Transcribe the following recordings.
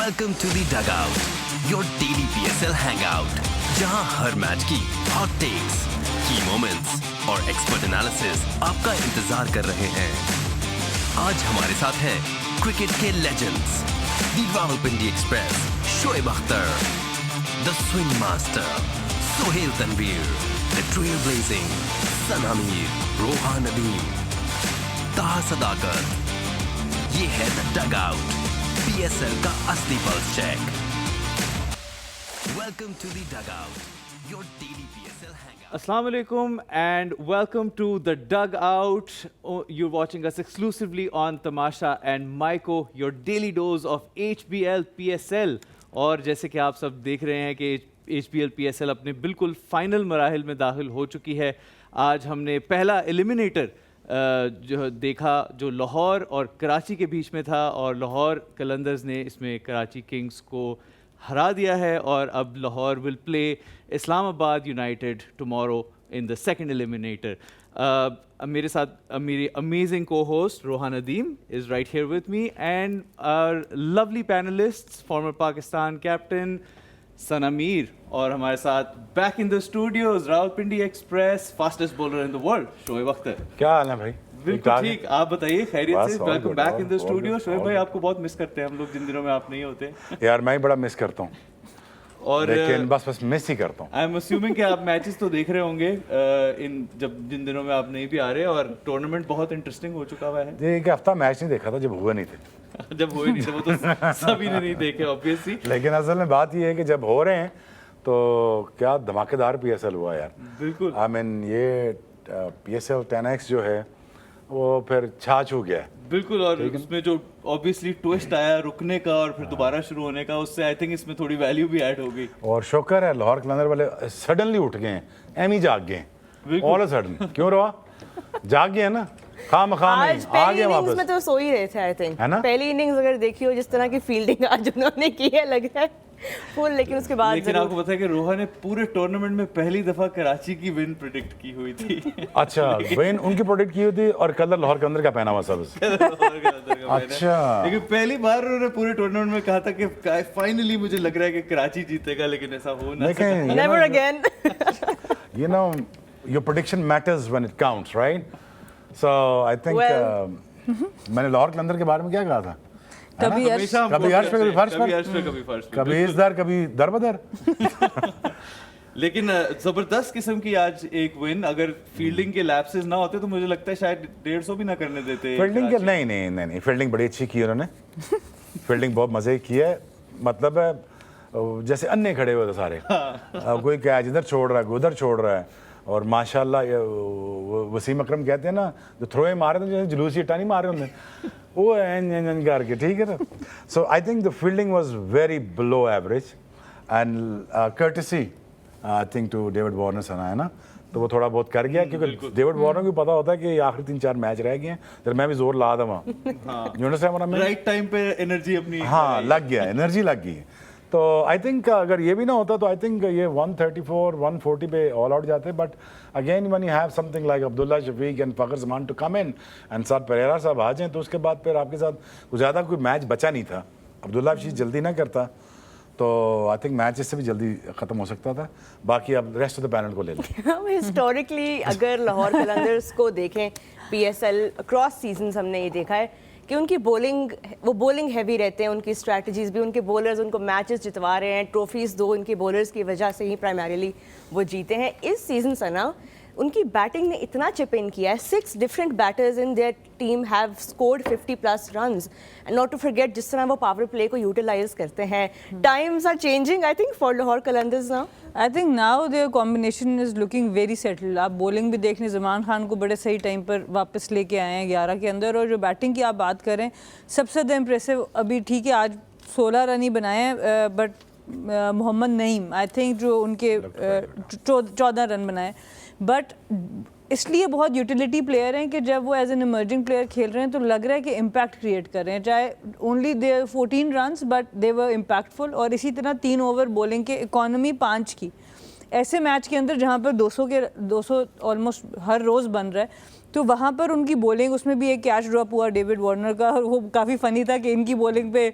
Welcome to the Dugout, your daily PSL hangout, जहां हर match की hot takes, key moments और expert analysis आपका इंतजार कर रहे हैं। आज हमारे साथ हैं क्रिकेट के लेजेंड्स, the Rawalpindi Express, Shoaib Akhtar, the swing master, Sohail Tanveer, the trailblazing, Sana Mir, Rohan Nadeem, Taha Sadaqat. ये है the Dugout, PSL का असली pulse check. Welcome to the Dugout, your daily PSL hangout. Assalamu alaikum and welcome to the Dugout. You're watching us exclusively on Tamasha and Maiko, your daily dose of HBL PSL. और जैसे कि आप सब देख रहे हैं कि HBL PSL अपने बिल्कुल फाइनल मराहिल में दाखिल हो चुकी है। आज हमने पहला एलिमिनेटर जो देखा जो लाहौर और कराची के बीच में था और लाहौर कलंदर्स ने इसमें कराची किंग्स को हरा दिया है और अब Lahore will play Islamabad United tomorrow in the second eliminator. मेरे साथ मेरी amazing co host Rohan Nadeem is right here with me and our lovely panellists former Pakistan captain Sana Mir और हमारे साथ back in the studios Rawalpindi Express fastest bowler in the world Shoaib Akhtar. क्या हाल है भाई? बिल्कुल ठीक, आप बताइए खैरियत से? बस, welcome back in the all studio. good, Shoaib all भाई good. आपको बहुत मिस करते हैं हम लोग जिन दिनों में आप नहीं होते। यार मैं ही बड़ा मिस करता हूँ और लेकिन बस मिस ही करता हूँ। आई एम अज्यूमिंग कि आप मैचेस तो देख रहे होंगे जिन दिनों में आप नहीं भी आ रहे और टूर्नामेंट बहुत इंटरेस्टिंग हो चुका हुआ है। ये एक हफ्ता मैच नहीं देखा था जब हुए नहीं थे। जब हो ही नहीं था वो तो सभी ने नहीं देखे ऑब्वियसली। लेकिन असल में बात ये है कि जब हो रहे हैं तो क्या धमाकेदार PSL हुआ यार। बिल्कुल आई मीन ये PSL 10X जो है वो फिर छा छू गया है। बिल्कुल। और उसमें जो ऑब्वियसली ट्विस्ट आया रुकने का और फिर दोबारा शुरू होने का, उससे आई थिंक इसमें थोड़ी वैल्यू भी ऐड हो गई। और शुक्र है लाहौर कलंदर वाले सडनली उठ गए हैं, एम ही जाग गए हैं ऑल अ सडन। क्यों रवा? जाग गए हैं ना, खाम खाम आज आ पहली गए इनिंग्स वापस। में तो सो ही रहे थे आई थिंक। है ना? पहली इनिंग्स अगर देखी हो जिस तरह की फील्डिंग आज उन्होंने की है लग रहा है फुल, लेकिन उसके बाद लेकिन आपको पता है कि रोहा ने पूरे टूर्नामेंट में पहली दफा कराची की विन प्रेडिक्ट की हुई थी। अच्छा वेन उनकी प्रोटेक्ट की हुई थी और कलर लाहौर के अंदर का पहना हुआ सब। अच्छा लेकिन पहली बार उन्होंने पूरे टूर्नामेंट में कहा था कि फाइनली मुझे लग रहा है कि कराची जीतेगा, लेकिन ऐसा हो ना सका। लेकिन never again. you know your prediction matters when it counts, right? So I think मैंने लाहौर के अंदर के बारे में क्या कहा था? कभी हमेशा हम कभी अर्श पे, कभी फर्श पर। कभी अर्श पे, कभी फर्श पे। कभी इस दर कभी दर बदर। लेकिन जबरदस्त किस्म की आज एक विन। अगर फील्डिंग के लैप्सेस ना होते तो मुझे लगता है शायद 150 भी ना करने देते। फील्डिंग के कराची। नहीं फील्डिंग बड़ी अच्छी की उन्होंने। फील्डिंग बहुत मजे की है, मतलब है जैसे अन्य खड़े हुए थे सारे। कोई कैच इधर छोड़ रहा है, कोई उधर छोड़ रहा है। और माशाल्लाह वसीम अकरम कहते हैं ना जो थ्रोए मारे थे जैसे जुलूसी इट्टा नहीं मारे होंगे वो एन करके, ठीक है ना। So I think the fielding was very below average and courtesy I think to David Warner Sana, है ना। तो वो थोड़ा बहुत कर गया क्योंकि डेविड वार्नर को पता होता है कि आखिरी 3-4 मैच रह गए हैं, तो मैं भी जोर ला था वहाँ। You understand what I mean? Right time पे एनर्जी अपनी हाँ लग गया, एनर्जी लग गई। तो आई थिंक अगर ये भी ना होता तो आई थिंक ये 134 140 पे ऑल आउट जाते। But again when you have something like Abdullah Shafique and Fakhar Zaman to come in and साथ परेरा साहब आ जाएं, तो उसके बाद फिर आपके साथ कुछ ज़्यादा कोई मैच बचा नहीं था। अब्दुल्ला शफीक जल्दी ना करता तो आई थिंक मैच इससे भी जल्दी ख़त्म हो सकता था। बाकी अब रेस्ट ऑफ द पैनल को ले लें। हम हिस्टोरिकली अगर लाहौर कलंदर्स को देखें PSL अक्रॉस सीजन्स हमने ये देखा है कि उनकी बॉलिंग हैवी रहते हैं, उनकी स्ट्रैटेजीज भी, उनके बॉलर्स उनको मैचेस जितवा रहे हैं, ट्रॉफीज दो उनके बॉलर्स की वजह से ही प्राइमरीली वो जीते हैं। इस सीजन से ना उनकी बैटिंग ने इतना चिप इन किया है, 6 different batters in their team have scored 50+ runs and not to forget जिस तरह वो पावर प्ले को यूटिलाइज करते हैं। Times are changing I think for Lahore Qalandars now. I think now their combination is looking very settled. आप bowling भी देख लें, जमान खान को बड़े सही टाइम पर वापस लेके आए हैं 11 के अंदर। और जो बैटिंग की आप बात करें सबसे ज़्यादा इम्प्रेसिव अभी ठीक है आज 16 रन ही बनाए हैं, but Mohammad Naeem I think जो उनके 14 रन बनाए, बट इसलिए बहुत यूटिलिटी प्लेयर हैं कि जब वो एज एन इमर्जिंग प्लेयर खेल रहे हैं तो लग रहा है कि इम्पैक्ट क्रिएट कर रहे हैं। चाहे only they 14 runs but they were impactful. और इसी तरह 3 ओवर बॉलिंग के इकॉनमी 5 की, ऐसे मैच के अंदर जहाँ पर 200 ऑलमोस्ट हर रोज़ बन रहा है, तो वहाँ पर उनकी बॉलिंग, उसमें भी एक कैच ड्रॉप हुआ डेविड वार्नर का, और वो काफ़ी फनी था कि इनकी बॉलिंग पे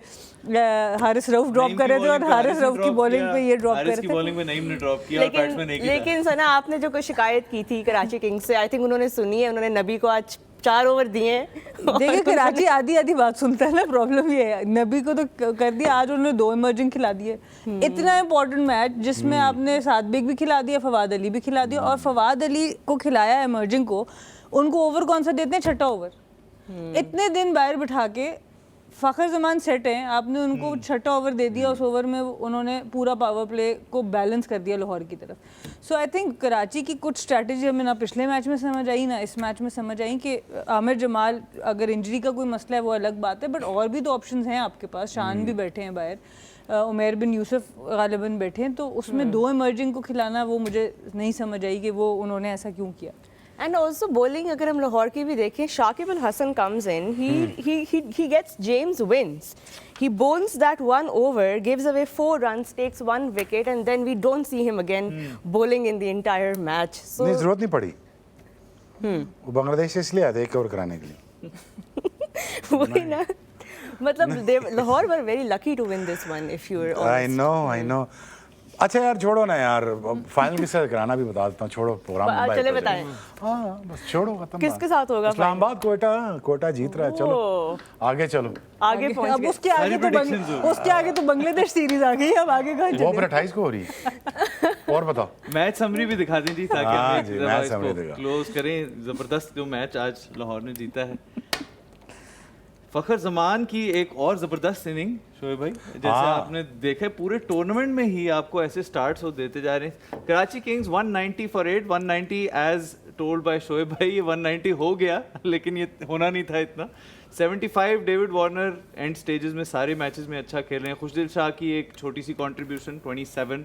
हारिस रऊफ ड्रॉप कर रहे थे और हारिस रऊफ की बॉलिंग पे ये ड्रॉप कर रहे थे। बॉलिंग में नईम ने ड्रॉप किया और बैट्समैन एक ही था। लेकिन सना, आपने जो कोई शिकायत की थी कराची किंग्स से, आई थिंक उन्होंने सुनी है, उन्होंने नबी को आज 4 ओवर दिए हैं। देखिए कराची आधी आधी बात सुनता है ना, प्रॉब्लम ये है। नबी को तो कर दिया, आज उन्होंने 2 इमर्जिंग खिला दिए। इतना इंपॉर्टेंट मैच जिसमें आपने सादबिक भी खिला दिया, फवाद अली भी खिला दिया, और फवाद अली को खिलाया इमर्जिंग को, उनको ओवर कौन सा देते हैं, 6ठा ओवर। इतने दिन बाहर बिठा के फ़खर जमान सेट हैं, आपने उनको 6ठा ओवर दे दिया, उस ओवर में उन्होंने पूरा पावर प्ले को बैलेंस कर दिया लाहौर की तरफ। सो आई थिंक कराची की कुछ स्ट्रैटेजी हमें ना पिछले मैच में समझ आई ना इस मैच में समझ आई कि आमिर जमाल, अगर इंजरी का कोई मसला है वो अलग बात है, बट और भी तो ऑप्शंस हैं आपके पास। शान भी बैठे हैं बाहर, उमैर बिन यूसुफ गालिबन बैठे हैं, तो उसमें 2 इमर्जिंग को खिलाना वो मुझे नहीं समझ आई कि वो उन्होंने ऐसा क्यों किया। एंड ऑल्सो बॉलिंग अगर हम लाहौर की भी देखें, Shakib Al Hasan comes in, he gets James wins. He bowls that 1 over, gives away 4 runs, takes 1 wicket, and then we don't see him again bowling in the entire match. So नहीं, जरूरत नहीं पड़ी। वो बांग्लादेश से इसलिए आए थे 1 ओवर कराने के लिए। वही ना, मतलब Lahore were very lucky to win this one, if you are I know. अच्छा यार छोड़ो ना यार, फाइनल किसके साथ कराना भी बता देता हूँ, छोड़ो प्रोग्राम। चले बताएं। हाँ बस छोड़ो, खत्म। किसके साथ होगा? इस्लामाबाद, कोयटा जीत रहा है। चलो आगे चलो, आगे पहुंच अब गए। उसके आगे तो बांग्लादेश सीरीज आ गई, अब आगे कहाँ वो चले? पर 28 को हो रही है। और बताओ, मैच समरी भी दिखा दीजिए ताकि हाँ हम जी, एक मैच इसको summary दिखा। क्लोज करें। जबरदस्त जो मैच आज लाहौर ने जीता है। फखर जमान की एक और जबरदस्त इनिंग शोएब भाई, जैसे आपने देखा पूरे टूर्नामेंट में ही आपको ऐसे स्टार्ट्स हो देते जा रहे हैं। Karachi Kings 190 for 8, 190 as told by Shoaib भाई, ये 190 हो गया लेकिन ये होना नहीं था इतना। 75 डेविड वार्नर एंड स्टेजेस में सारे मैचेस में अच्छा खेल रहे हैं। खुशदिल शाह की एक छोटी सी कंट्रीब्यूशन 27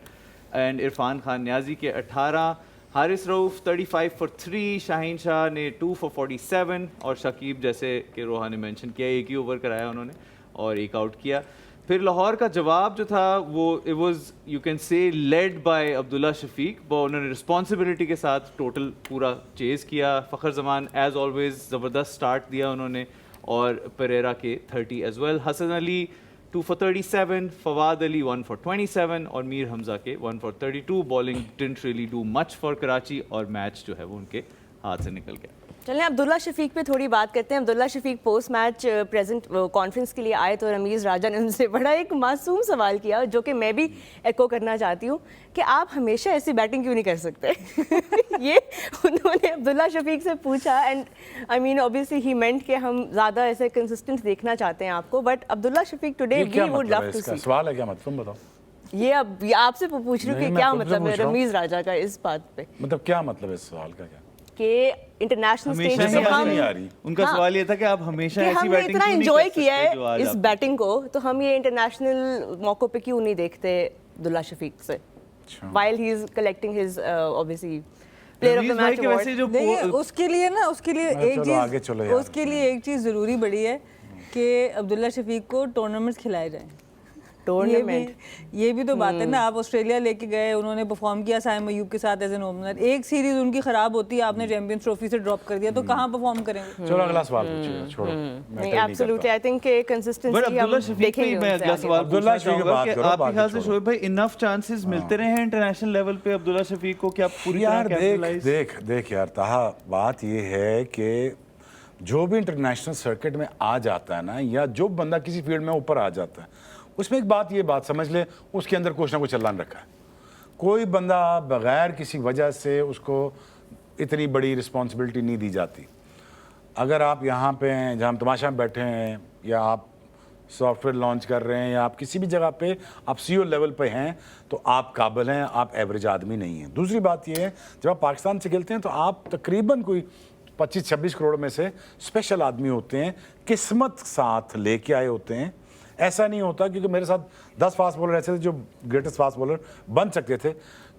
एंड इरफान खान न्याजी के 18, हारिस रऊफ 35 फॉर 3, शाहीन शाह ने 2 फॉर 47 और शकीब, जैसे कि रोहा ने मेंशन किया, 1 ही ओवर कराया उन्होंने और 1 आउट किया। फिर लाहौर का जवाब जो था वो it was you can say led by Abdullah Shafique, वो उन्होंने रिस्पॉन्सिबिलिटी के साथ टोटल पूरा चेज़ किया। फ़खर जमान एज ऑलवेज ज़बरदस्त स्टार्ट दिया उन्होंने, और परेरा के 30 as well. Hasan Ali 2 for 37, Fawad Ali 1 for 27 और मीर हमजा के 1 for 32। Bowling didn't really do much for Karachi और मैच जो है वो उनके हाथ से निकल गया। चलें अब्दुल्ला शफीक पे थोड़ी बात करते हैं। Abdullah Shafique post match present conference के लिए आए तो रमीज़ राजा ने उनसे बड़ा एक मासूम सवाल किया, जो कि मैं भी एको करना चाहती हूँ, कि आप हमेशा ऐसी बैटिंग क्यों नहीं कर सकते? ये उन्होंने अब्दुल्ला शफीक से पूछा, and I mean obviously he meant कि हम ज़्यादा ऐसे कंसिस्टेंट देखना चाहते हैं आपको, but Abdullah Shafique today we would love to see. सवाल है क्या, मत तुम बताओ। ये अब आपसे पूछ रही हूँ कि क्या मतलब है रमीज़ राजा का इस बात पे, मतलब क्या मतलब है इस सवाल का, क्या कि इंटरनेशनल स्टेज हमेशा पे ही हम नहीं आ रही। उनका हाँ। सवाल ये था कि आप हमेशा कि ऐसी हमने बैटिंग इतना क्यों नहीं एंजॉय कर किया सकते जो है आज इस आप- बैटिंग को, तो हम ये इंटरनेशनल मौकों पे क्यों नहीं देखते अब्दुल्ला शफीक से, while he is collecting his obviously player of the Ramiz भाई match के वैसे award. जो नहीं, उसके लिए ना, उसके लिए एक चलो आगे चलो चीज़, यार। उसके लिए एक चीज़ ज़रूरी बड़ी है कि अब्दुल्ला शफीक को टूर्नामेंट्स खिलाए जाएं। टूर्नामेंट ये भी तो बात है ना। आप ऑस्ट्रेलिया लेके गए, उन्होंने परफॉर्म किया साइम अयूब के साथ एज एन ओपनर, एक सीरीज उनकी खराब होती है, आपने चैंपियंस ट्रॉफी से ड्रॉप कर दिया, तो कहाँ परफॉर्म करेंगे? चलो अगला सवाल पूछिए, छोड़ो। नहीं, absolutely I think but consistency Abdullah हम शफीक पे देखेंगे मैं उनसे अगला आगे। सवाल अब्दुल्ला पूछना शफीक की चाहूंगा बात कि करो, आपके बाकी ख्याल से छोड़ो। शोएब भाई इनफ चांसेस मिलते रहे हैं इंटरनेशनल लेवल पे अब्दुल्ला शफीक को, क्या पूरी यार तरह कैपिटलाइज? देख यार ताहा, बात ये है कि जो भी इंटरनेशनल सर्किट में आ जाता है ना, या जो बंदा किसी फील्ड में ऊपर आ जाता है, उसमें एक बात, ये बात समझ ले, उसके अंदर कुछ ना कुछ चलान रखा है। कोई बंदा बगैर किसी वजह से उसको इतनी बड़ी रिस्पॉन्सिबिलिटी नहीं दी जाती। अगर आप यहाँ पे हैं, जहाँ हम तमाशा में बैठे हैं, या आप सॉफ्टवेयर लॉन्च कर रहे हैं, या आप किसी भी जगह पे आप CEO लेवल पे हैं, तो आप काबिल हैं, आप एवरेज आदमी नहीं हैं। दूसरी बात ये है, जब आप पाकिस्तान से खेलते हैं तो आप तकरीबन कोई 25-26 करोड़ में से स्पेशल आदमी होते हैं, किस्मत साथ लेके आए होते हैं। ऐसा नहीं होता, क्योंकि मेरे साथ 10 फास्ट बॉलर ऐसे थे जो ग्रेटेस्ट फास्ट बॉलर बन सकते थे।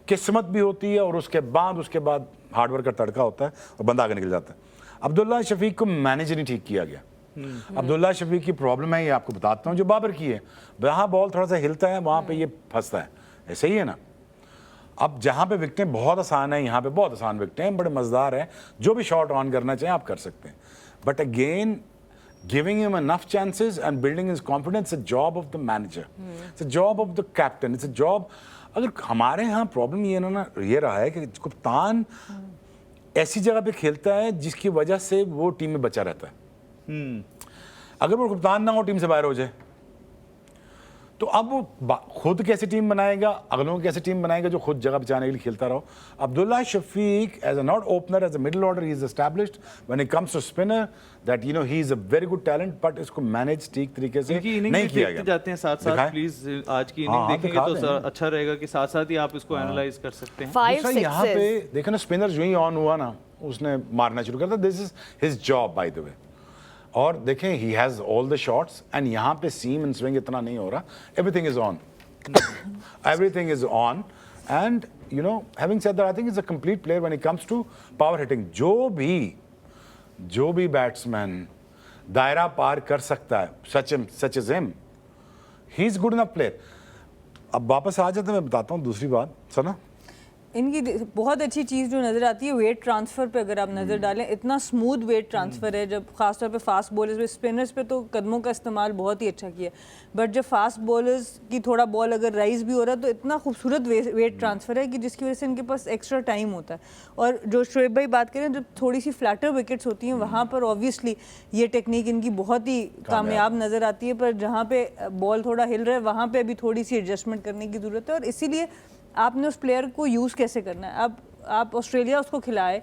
किस्मत भी होती है, और उसके बाद हार्डवर्क का तड़का होता है और बंदा आगे निकल जाता है। अब्दुल्ला शफीक को मैनेज नहीं ठीक किया गया। अब्दुल्ला शफीक की प्रॉब्लम है, ये आपको बताता हूँ, जो बाबर की है, वहाँ बॉल थोड़ा सा हिलता है, वहाँ पे ये फंसता है। ऐसे ही है ना। अब जहाँ पे विकटें बहुत आसान है, यहाँ पे बहुत आसान विकटें हैं, बड़े मज़ेदार हैं, जो भी शॉट ऑन करना चाहें आप कर सकते हैं, but again giving him enough chances and building his confidence is a job of the manager. It's a job of the captain. It's a job. अगर हमारे यहाँ प्रॉब्लम ये रहा है कि कप्तान ऐसी जगह पे खेलता है जिसकी वजह से वो टीम में बचा रहता है। अगर वो कप्तान ना हो, टीम से बाहर हो जाए, तो अब वो खुद कैसे टीम बनाएगा, अगलों को कैसे टीम बनाएगा जो खुद जगह बचाने के लिए खेलता रहो। Abdullah Shafique as a not opener, as a middle order, he is established when it comes to spinner that he is a very good talent, but इसको मैनेज ठीक तरीके से नहीं किया गया। जाते हैं साथ साथ, प्लीज आज की इनिंग देखेंगे तो अच्छा रहेगा कि साथ साथ ही आप इसको एनालाइज कर सकते हैं। 5 यहाँ पे देखो ना, स्पिनर जो ही ऑन हुआ ना, उसने मारना शुरू कर दिया। This is his job by the way. और देखें, he has all the shots and यहाँ पे सीम एंड स्विंग इतना नहीं हो रहा, everything is on, everything is on. And you know, having said that, I think is a complete player when it comes to power hitting. जो भी batsman दायरा पार कर सकता है, such is him, he is good enough player. अब वापस आ जाते हैं, मैं बताता हूँ दूसरी बात सना। इनकी बहुत अच्छी चीज़ जो नज़र आती है वेट ट्रांसफ़र पे, अगर आप नज़र डालें, इतना स्मूथ वेट ट्रांसफ़र है। जब खासतौर पे फास्ट बॉलर्स पे, स्पिनर्स पे तो कदमों का इस्तेमाल बहुत ही अच्छा किया, बट जब फास्ट बॉलर्स की थोड़ा बॉल अगर राइज भी हो रहा है तो इतना खूबसूरत वेट ट्रांसफ़र है कि जिसकी वजह से इनके पास एक्स्ट्रा टाइम होता है। और जो शोएब भाई बात करें, जब थोड़ी सी फ्लैटर विकेट्स होती हैं वहाँ पर ऑब्वियसली ये टेक्निक इनकी बहुत ही कामयाब नज़र आती है, पर जहाँ पे बॉल थोड़ा हिल रहा है वहाँ पर अभी थोड़ी सी एडजस्टमेंट करने की ज़रूरत है। और इसीलिए आपने उस प्लेयर को यूज़ कैसे करना है। अब आप ऑस्ट्रेलिया उसको खिलाए,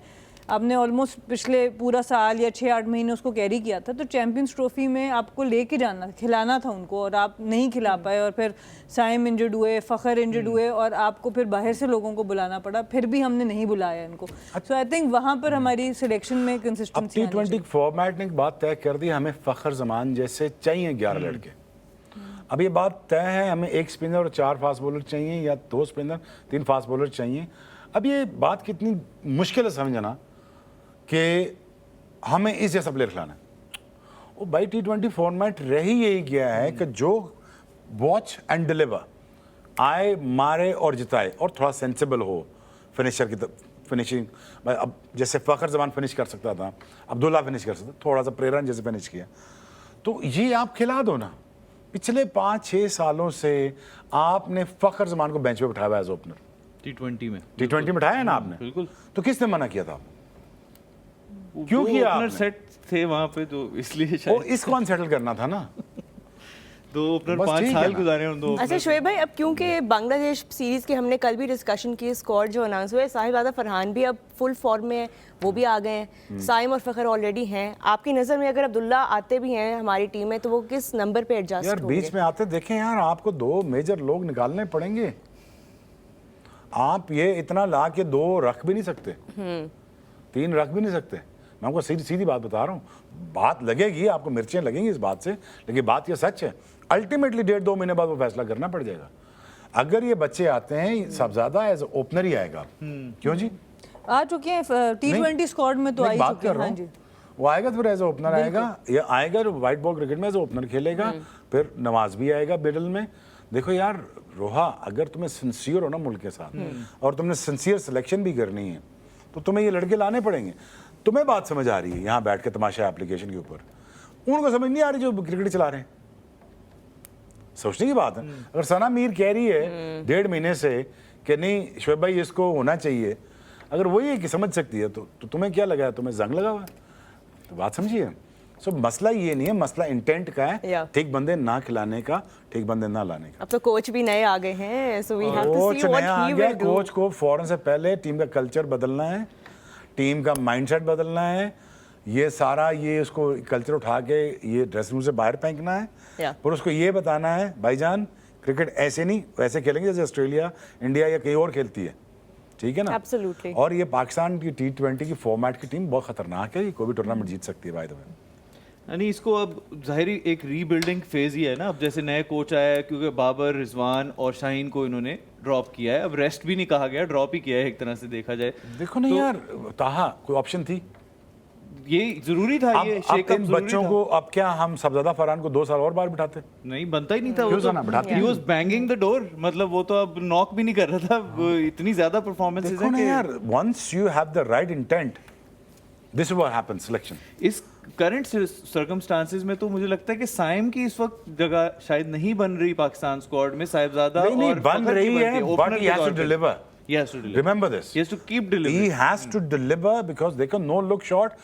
आपने ऑलमोस्ट पिछले पूरा साल या 6-8 महीने उसको कैरी किया था, तो चैंपियंस ट्रॉफी में आपको लेके जाना, खिलाना था उनको, और आप नहीं खिला पाए। और फिर साइम इंजर्ड हुए, फ़खर इंजर्ड हुए, और आपको फिर बाहर से लोगों को बुलाना पड़ा, फिर भी हमने नहीं बुलाया इनको। सो आई थिंक वहाँ पर हमारी सिलेक्शन में कंसिस्टेंसी। T20 फॉर्मेट ने एक बात तय कर दी, हमें फ़खर जमान जैसे चाहिए 11 लड़के। अब ये बात तय है, हमें 1 स्पिनर और 4 फास्ट बॉलर चाहिए, या 2 स्पिनर 3 फास्ट बॉलर चाहिए। अब ये बात कितनी मुश्किल है समझना कि हमें इस जैसा प्लेयर खिलाना है। वो भाई T20 फॉर्मेट रह ही यही गया है कि जो वॉच एंड डिलीवर, आए, मारे और जिताए, और थोड़ा सेंसिबल हो फिनिशर की फिनिशिंग। अब जैसे फ़खर जमान फिनिश कर सकता था, अब्दुल्ला फिनिश कर सकता, थोड़ा सा प्रेरण जैसे फिनिश किया, तो ये आप खिला दो ना। पिछले 5-6 सालों से आपने फ़खर जमान को बेंच पे बिठाया एज ओपनर। T20 में बिठाया है ना आपने, बिल्कुल। तो किसने मना किया था? क्यों किया आपने? सेट थे वहां पे, तो इसलिए और इसको अनसेटल करना था ना। 2 ओपनर 5 साल गुजारे उन 2। अच्छा शोएब भाई, अब क्योंकि बांग्लादेश सीरीज की हमने कल भी डिस्कशन की, स्क्वाड जो अनाउंस हुआ है, साहिब फरहान भी अब फुल फॉर्म में है, वो भी आ गए हैं, साइम और फ़खर ऑलरेडी हैं। आपकी नज़र में अगर अब्दुल्ला आते भी हैं हमारी टीम में, तो वो किस नंबर पे एडजस्ट यार होंगे? बीच में आते देखें यार, आपको 2 मेजर लोग निकालने पड़ेंगे। आप ये इतना ला के 2 रख भी नहीं सकते, 3 रख भी नहीं सकते। मैं आपको सीधी बात बता रहा हूँ, बात लगेगी आपको, मिर्चें लगेंगी इस बात से, लेकिन बात ये सच है। अल्टीमेटली 1.5-2 महीने बाद वो फैसला करना पड़ जाएगा। अगर ये बच्चे आते हैं, साहबजादा एज ओपनर ही आएगा। क्यों जी? आ चुके हैं T20 स्क्वाड में, तो आ ही चुके हैं। हाँ जी, वो आएगा तो फिर एज ओपनर आएगा, या आएगा जो व्हाइट बॉल क्रिकेट में एज ओपनर खेलेगा। फिर नवाज भी आएगा मिडल में। देखो यार रोहा, अगर तुम्हें सिंसियर हो ना मुल्क के साथ, और तुमने सिंसियर सिलेक्शन भी करनी है, तो तुम्हें ये लड़के लाने पड़ेंगे। तुम्हें बात समझ आ रही है यहाँ बैठ के तमाशा एप्लीकेशन के ऊपर, उनको समझ नहीं आ रही जो क्रिकेट चला रहे हैं। सोचने की बात है। अगर सना मीर कह रही है 1.5 महीने से कि नहीं शोएब भाई इसको होना चाहिए, अगर वही है कि समझ सकती है, तो तुम्हें क्या लगा है? तुम्हें जंग लगा हुआ है? तो बात समझिए। सो मसला ये नहीं है, मसला इंटेंट का है, ठीक बंदे ना खिलाने का, ठीक बंदे ना लाने का। अब तो कोच भी नए आ गए हैं, so we have to coach see what नया आ ही गया। Will do. कोच को फौरन से पहले टीम का कल्चर बदलना है, टीम का माइंडसेट बदलना है। ये सारा ये उसको कल्चर उठा के ये ड्रेसिंग रूम से बाहर फेंकना है, पर उसको ये बताना है भाईजान क्रिकेट ऐसे नहीं वैसे खेलेंगे जैसे ऑस्ट्रेलिया, इंडिया या कहीं और खेलती है, ठीक है ना? Absolutely. और ये पाकिस्तान की T20 की फॉर्मेट की टीम बहुत खतरनाक है, ये कोई भी टूर्नामेंट जीत सकती है बाय द वे। यानी इसको अब जाहिर एक रीबिल्डिंग फेज ही है ना। अब जैसे नए कोच आया है, क्योंकि बाबर, रिजवान और शाहीन को इन्होंने ड्रॉप किया है। अब रेस्ट भी नहीं कहा गया, ड्रॉप ही किया है एक तरह से देखा जाए। देखो नहीं यार, ताहा कोई ऑप्शन थी? ये जरूरी था, ये अब शेकअप इन जरूरी बच्चों था। को, अब क्या हम सबजादा फरहान को 2 साल और बाहर बिठाते? नहीं बनता ही नहीं था, क्यों जाना बिठाते? He was banging the door, मतलब वो तो अब नॉक भी नहीं कर रहा था, वो इतनी ज्यादा परफॉर्मेंसेस देखो हैं ना कि यार, once you have the right intent, this is what happens selection. इस करंट सर्कमस्टांसेस में तो मुझे लगता है कि साइम की इस वक्त जगह शायद नहीं बन रही पाकिस्तान स्क्वाड में, साहिबजादा नहीं और बन फखर की रही है, बनती बट opener ही के हैज तौर टू पे। Deliver. He has to deliver. Remember this. He has to keep delivering. He has to deliver because they can no look short.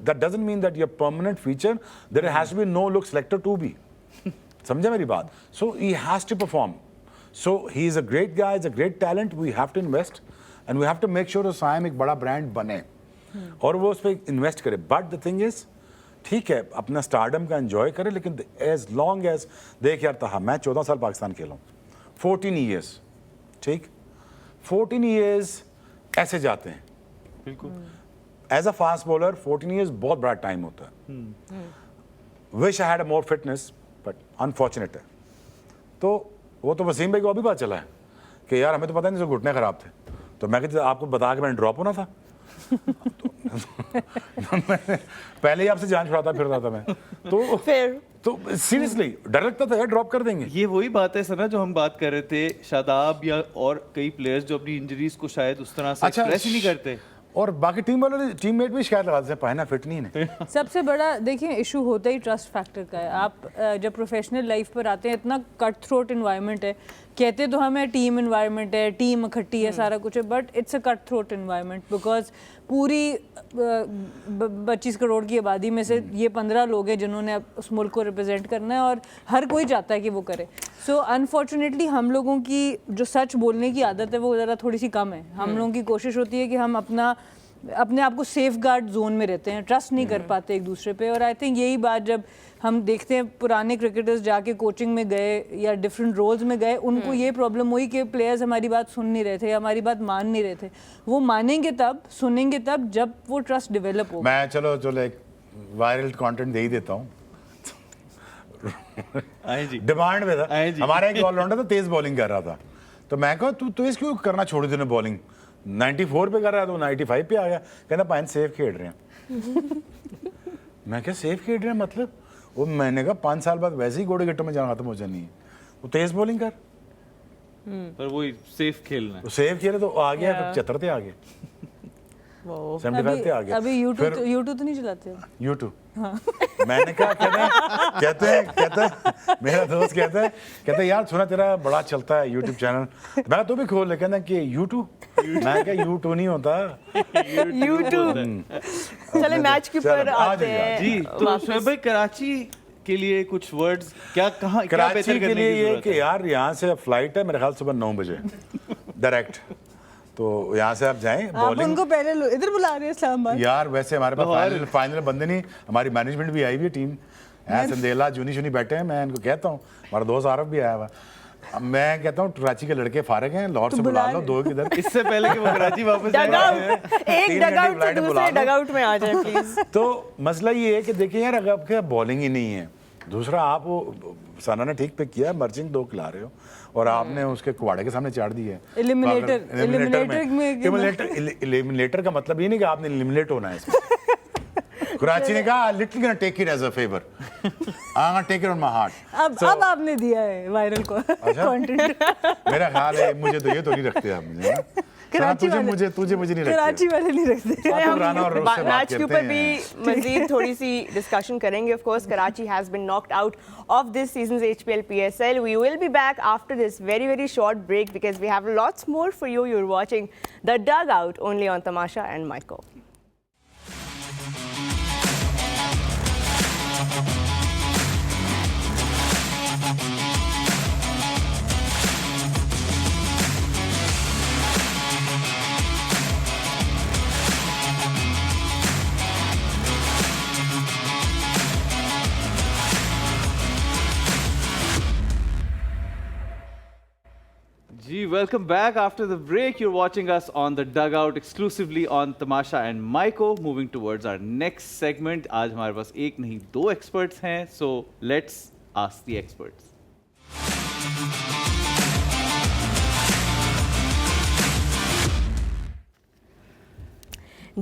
That doesn't mean that you're permanent feature. There has to be no look selector to be. समझे मेरी बात? So he has to perform. So he is a great guy. He's a great talent. We have to invest, and we have to make sure Saim एक बड़ा brand बने और वो उस पर इन्वेस्ट करे. But the thing is, ठीक है अपना स्टारडम का एंजॉय करे, लेकिन as long as देख यार तहा मैं 14 साल पाकिस्तान खेला हूँ, 14 years, ठीक, 14 years ऐसे जाते हैं बिल्कुल। As a fast bowler 14 years बहुत बड़ा टाइम होता है. Wish I had more fitness but unfortunate है. तो वो तो वसीम भाई को अभी पता चला है कि यार हमें तो पता नहीं, जो घुटने खराब थे, तो मैं कहता आपको बता के मैंने ड्रॉप होना था. पहले ही आपसे जान छुड़ाता फिरता था मैं, तो फिर तो सीरियसली डर लगता था यार ड्रॉप कर देंगे. ये वही बात है सना जो हम बात कर रहे थे, शादाब या और कई प्लेयर्स जो अपनी इंजरीज को शायद उस तरह से एक्सप्रेस ही नहीं करते, और बाकी टीम वाले टीममेट भी शिकायत लगाते हैं पहना फिट नहीं है. सबसे बड़ा देखिए इशू होता ही ट्रस्ट फैक्टर का है. आप जब प्रोफेशनल लाइफ पर आते हैं, इतना कट थ्रोट इन्वायरमेंट है, कहते तो हमें टीम इन्वायरमेंट है, टीम इकट्ठी है, सारा कुछ है, but it's a cut throat environment because पूरी 25 करोड़ की आबादी में से ये 15 लोग हैं जिन्होंने उस मुल्क को रिप्रेजेंट करना है और हर कोई चाहता है कि वो करे. सो अनफॉर्चुनेटली हम लोगों की जो सच बोलने की आदत है वो ज़रा थोड़ी सी कम है. हम लोगों की कोशिश होती है कि हम अपने आप को सेफ गार्ड जोन में रहते हैं, ट्रस्ट नहीं कर पाते एक दूसरे पे. और आई थिंक यही बात जब हम देखते हैं पुराने क्रिकेटर्स जाके कोचिंग में गए या डिफरेंट रोल्स में गए, उनको ये प्रॉब्लम हुई कि प्लेयर्स हमारी बात सुन नहीं रहे थे, हमारी बात मान नहीं रहे थे. वो मानेंगे तब, सुनेंगे तब जब वो ट्रस्ट डेवलप होगा. मैं चलो एक वायरल कंटेंट दे ही देता हूँ. डिमांड में था, हमारा एक ऑलराउंडर था, तेज बॉलिंग कर रहा था, तो मैं कहा तू तेज क्यों करना छोड़ दी तूने बॉलिंग, 94 पे कर रहा है तो 95 पे आ गया. कहना पाइन सेफ खेल रहे हैं. मैं क्या सेफ खेल रहे हैं मतलब? वो मैंने कहा 5 साल बाद वैसे ही घोड़े गट्टों में जाना खत्म हो जानी है, वो तेज बॉलिंग कर, पर वही सेफ खेलना है. वो सेफ खेले तो आ गया, 75 पे आ गया, 75 पे आ गया. अभी यूट्यूब तो नहीं चलाते हो? यूट्यूब मैंने कहा कहते हैं मेरा दोस्त कहता है यार सुना तेरा बड़ा चलता है यूट्यूब चैनल, मैं तो भी खोल ले. कहना कि यूट्यूब, मैं क्या यूट्यूब नहीं होता, यूट्यूब. चले मैच के ऊपर आते हैं. जी, तो शोएब भाई कराची के लिए कुछ वर्ड्स क्या, कहाँ क्या कराची बेहतर के करने लिए की ये जरूरत कि है? यार यहाँ से फ्लाइट है मेरे ख्याल सुबह 9 बजे डायरेक्ट, तो यहाँ से आप जाएं. आप बॉलिंग उनको पहले इधर बुला रहे हैं इस्लामाबाद. यार वैसे हमारे पास फाइनल बंदे नहीं, हमारी मैनेजमेंट भी आई हुई है, टीम है, संदेला जूनी बैठे हैं. मैं इनको कहता हूँ, हमारा दोस्त आरफ भी आया हुआ, मैं कहता हूँ कराची के लड़के फारिग हैं, लाहौर से बुला लो 2 किधर. इससे पहले कि वो कराची वापस डगआउट, एक 3 डगआउट घंटे से दूसरे डगआउट में आ जाए प्लीज. तो मसला ये है कि देखिए यार अगर आपके बॉलिंग ही नहीं है, दूसरा आप वो सना ने ठीक पे किया, मर्चिंग 2 खिला रहे हो और आपने उसके कुआड़े के सामने चाड़ दी है. एलिमिनेटर का मतलब ये नहीं कि आपने एलिमिनेट होना है इसमें. कराची ने कहा little can take it as a favour, I take it on my heart. अब आपने दिया है वायरल को कंटेंट. मेरा ख्याल है मुझे तो ये तो नहीं रखते आप मुझे. तुझे मुझे नहीं रखते. कराची वाले नहीं रखते. मैच के ऊपर भी मजीद थोड़ी सी डिस्कशन करेंगे. Of course Karachi has been knocked out of this seasons HPL PSL. We will be back after this very short break because we have lots more for you. You are watching the dugout only on Tamasha and Myco. Ji, welcome back after the break. You're watching us on the dugout exclusively on Tamasha and Maiko. Moving towards our next segment. आज हमारे पास एक नहीं 2 experts हैं. So let's ask the experts.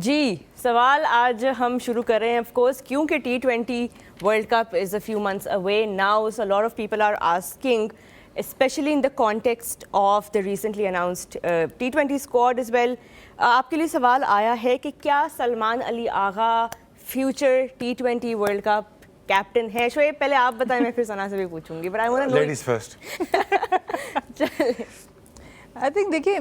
जी सवाल आज हम शुरू कर रहे हैं ऑफ कोर्स क्योंकि T20 world cup is a few months away now, so a lot of people are asking especially in the context of the recently announced T20 squad as well. आपके लिए सवाल आया है कि क्या Salman Ali Agha future T20 world Cup captain है? शोएब पहले आप बताएं, मैं फिर सना से भी पूछूंगी, but I want to know. Ladies first. I think देखिए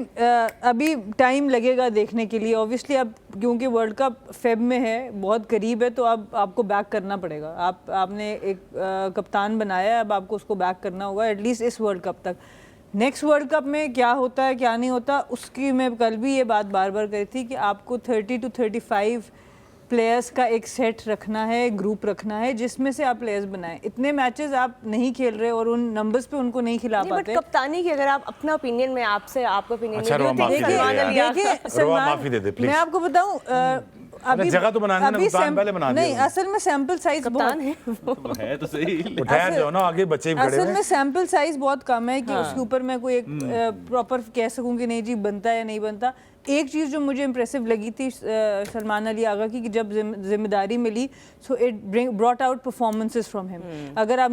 अभी टाइम लगेगा देखने के लिए। ऑब्वियसली अब क्योंकि वर्ल्ड कप फेब में है, बहुत करीब है, तो अब आपको बैक करना पड़ेगा। आपने एक कप्तान बनाया है, अब आपको उसको बैक करना होगा एटलीस्ट इस वर्ल्ड कप तक। नेक्स्ट वर्ल्ड कप में क्या होता है क्या नहीं होता, उसकी मैं कल भी ये बात बार बार कही थी कि आपको 30 to 35 प्लेयर्स का एक सेट रखना है, ग्रुप रखना है, जिसमें से आप प्लेयर्स बनाएं। इतने मैचेस आप नहीं खेल रहे और उन नंबर्स पे उनको नहीं खिला पाते। कप्तानी की अगर आप अपना ओपिनियन में आपसे आपका ओपिनियन अच्छा, में देखिए सलमान, माफी दे दे प्लीज। मैं आपको बताऊं अभी जगह तो बनाने ना, कप्तान पहले बना दिया। नहीं, असल में सैंपल साइज बहुत है तो सही। उठाया जाओ ना, आगे बच्चे भी खड़े असल हैं। में सैंपल साइज बहुत कम है कि उसके ऊपर मैं कोई एक प्रॉपर कह सकूं कि नहीं जी बनता है या नहीं बनता। एक चीज़ जो मुझे इम्प्रेसिव लगी थी सलमान अली आगा की कि जब जिम्मेदारी मिली, so it brought out performances from him. अगर आप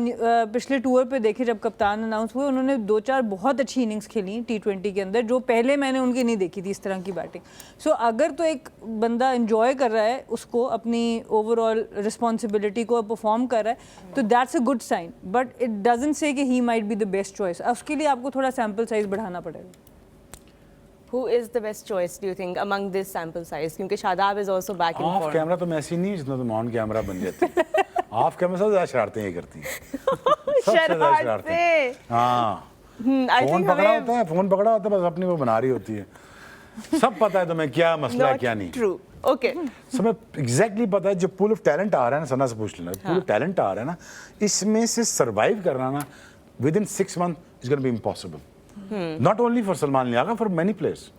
पिछले टूर पे देखें, जब कप्तान अनाउंस हुए, उन्होंने 2-4 बहुत अच्छी इनिंग्स खेली T20 के अंदर, जो पहले मैंने उनकी नहीं देखी थी इस तरह की बैटिंग। सो अगर तो एक बंदा इंजॉय कर रहा है उसको, अपनी ओवरऑल रिस्पॉन्सिबिलिटी को परफॉर्म कर रहा है, तो that's a good sign, but it doesn't say कि he might be the best choice. उसके लिए आपको थोड़ा सैम्पल साइज बढ़ाना पड़ेगा। Who is the best choice do you think among this sample size? क्योंकि Shadab is also back in of form. Camera तो मैं ऐसी नहीं जितना तुम ऑन कैमरा बन जाती है। ऑफ कैमरा सबसे ज्यादा शरारतें ये करती हैं। सबसे ज्यादा शरारतें। हाँ, फोन पकड़ा होता है, फोन पकड़ा होता है, बस अपनी वो बना रही होती है। सब पता है तुम्हें क्या मसला है क्या नहीं। True. Okay. समय एग्जैक्टली पता है। जो पूल ऑफ टैलेंट आ रहा है ना, सना से पूछ लेना, पूल ऑफ टैलेंट आ रहा है ना, इसमें से सर्वाइव करना ना within 6 months is gonna be impossible. Not only for Salman Ali Agha, for many players.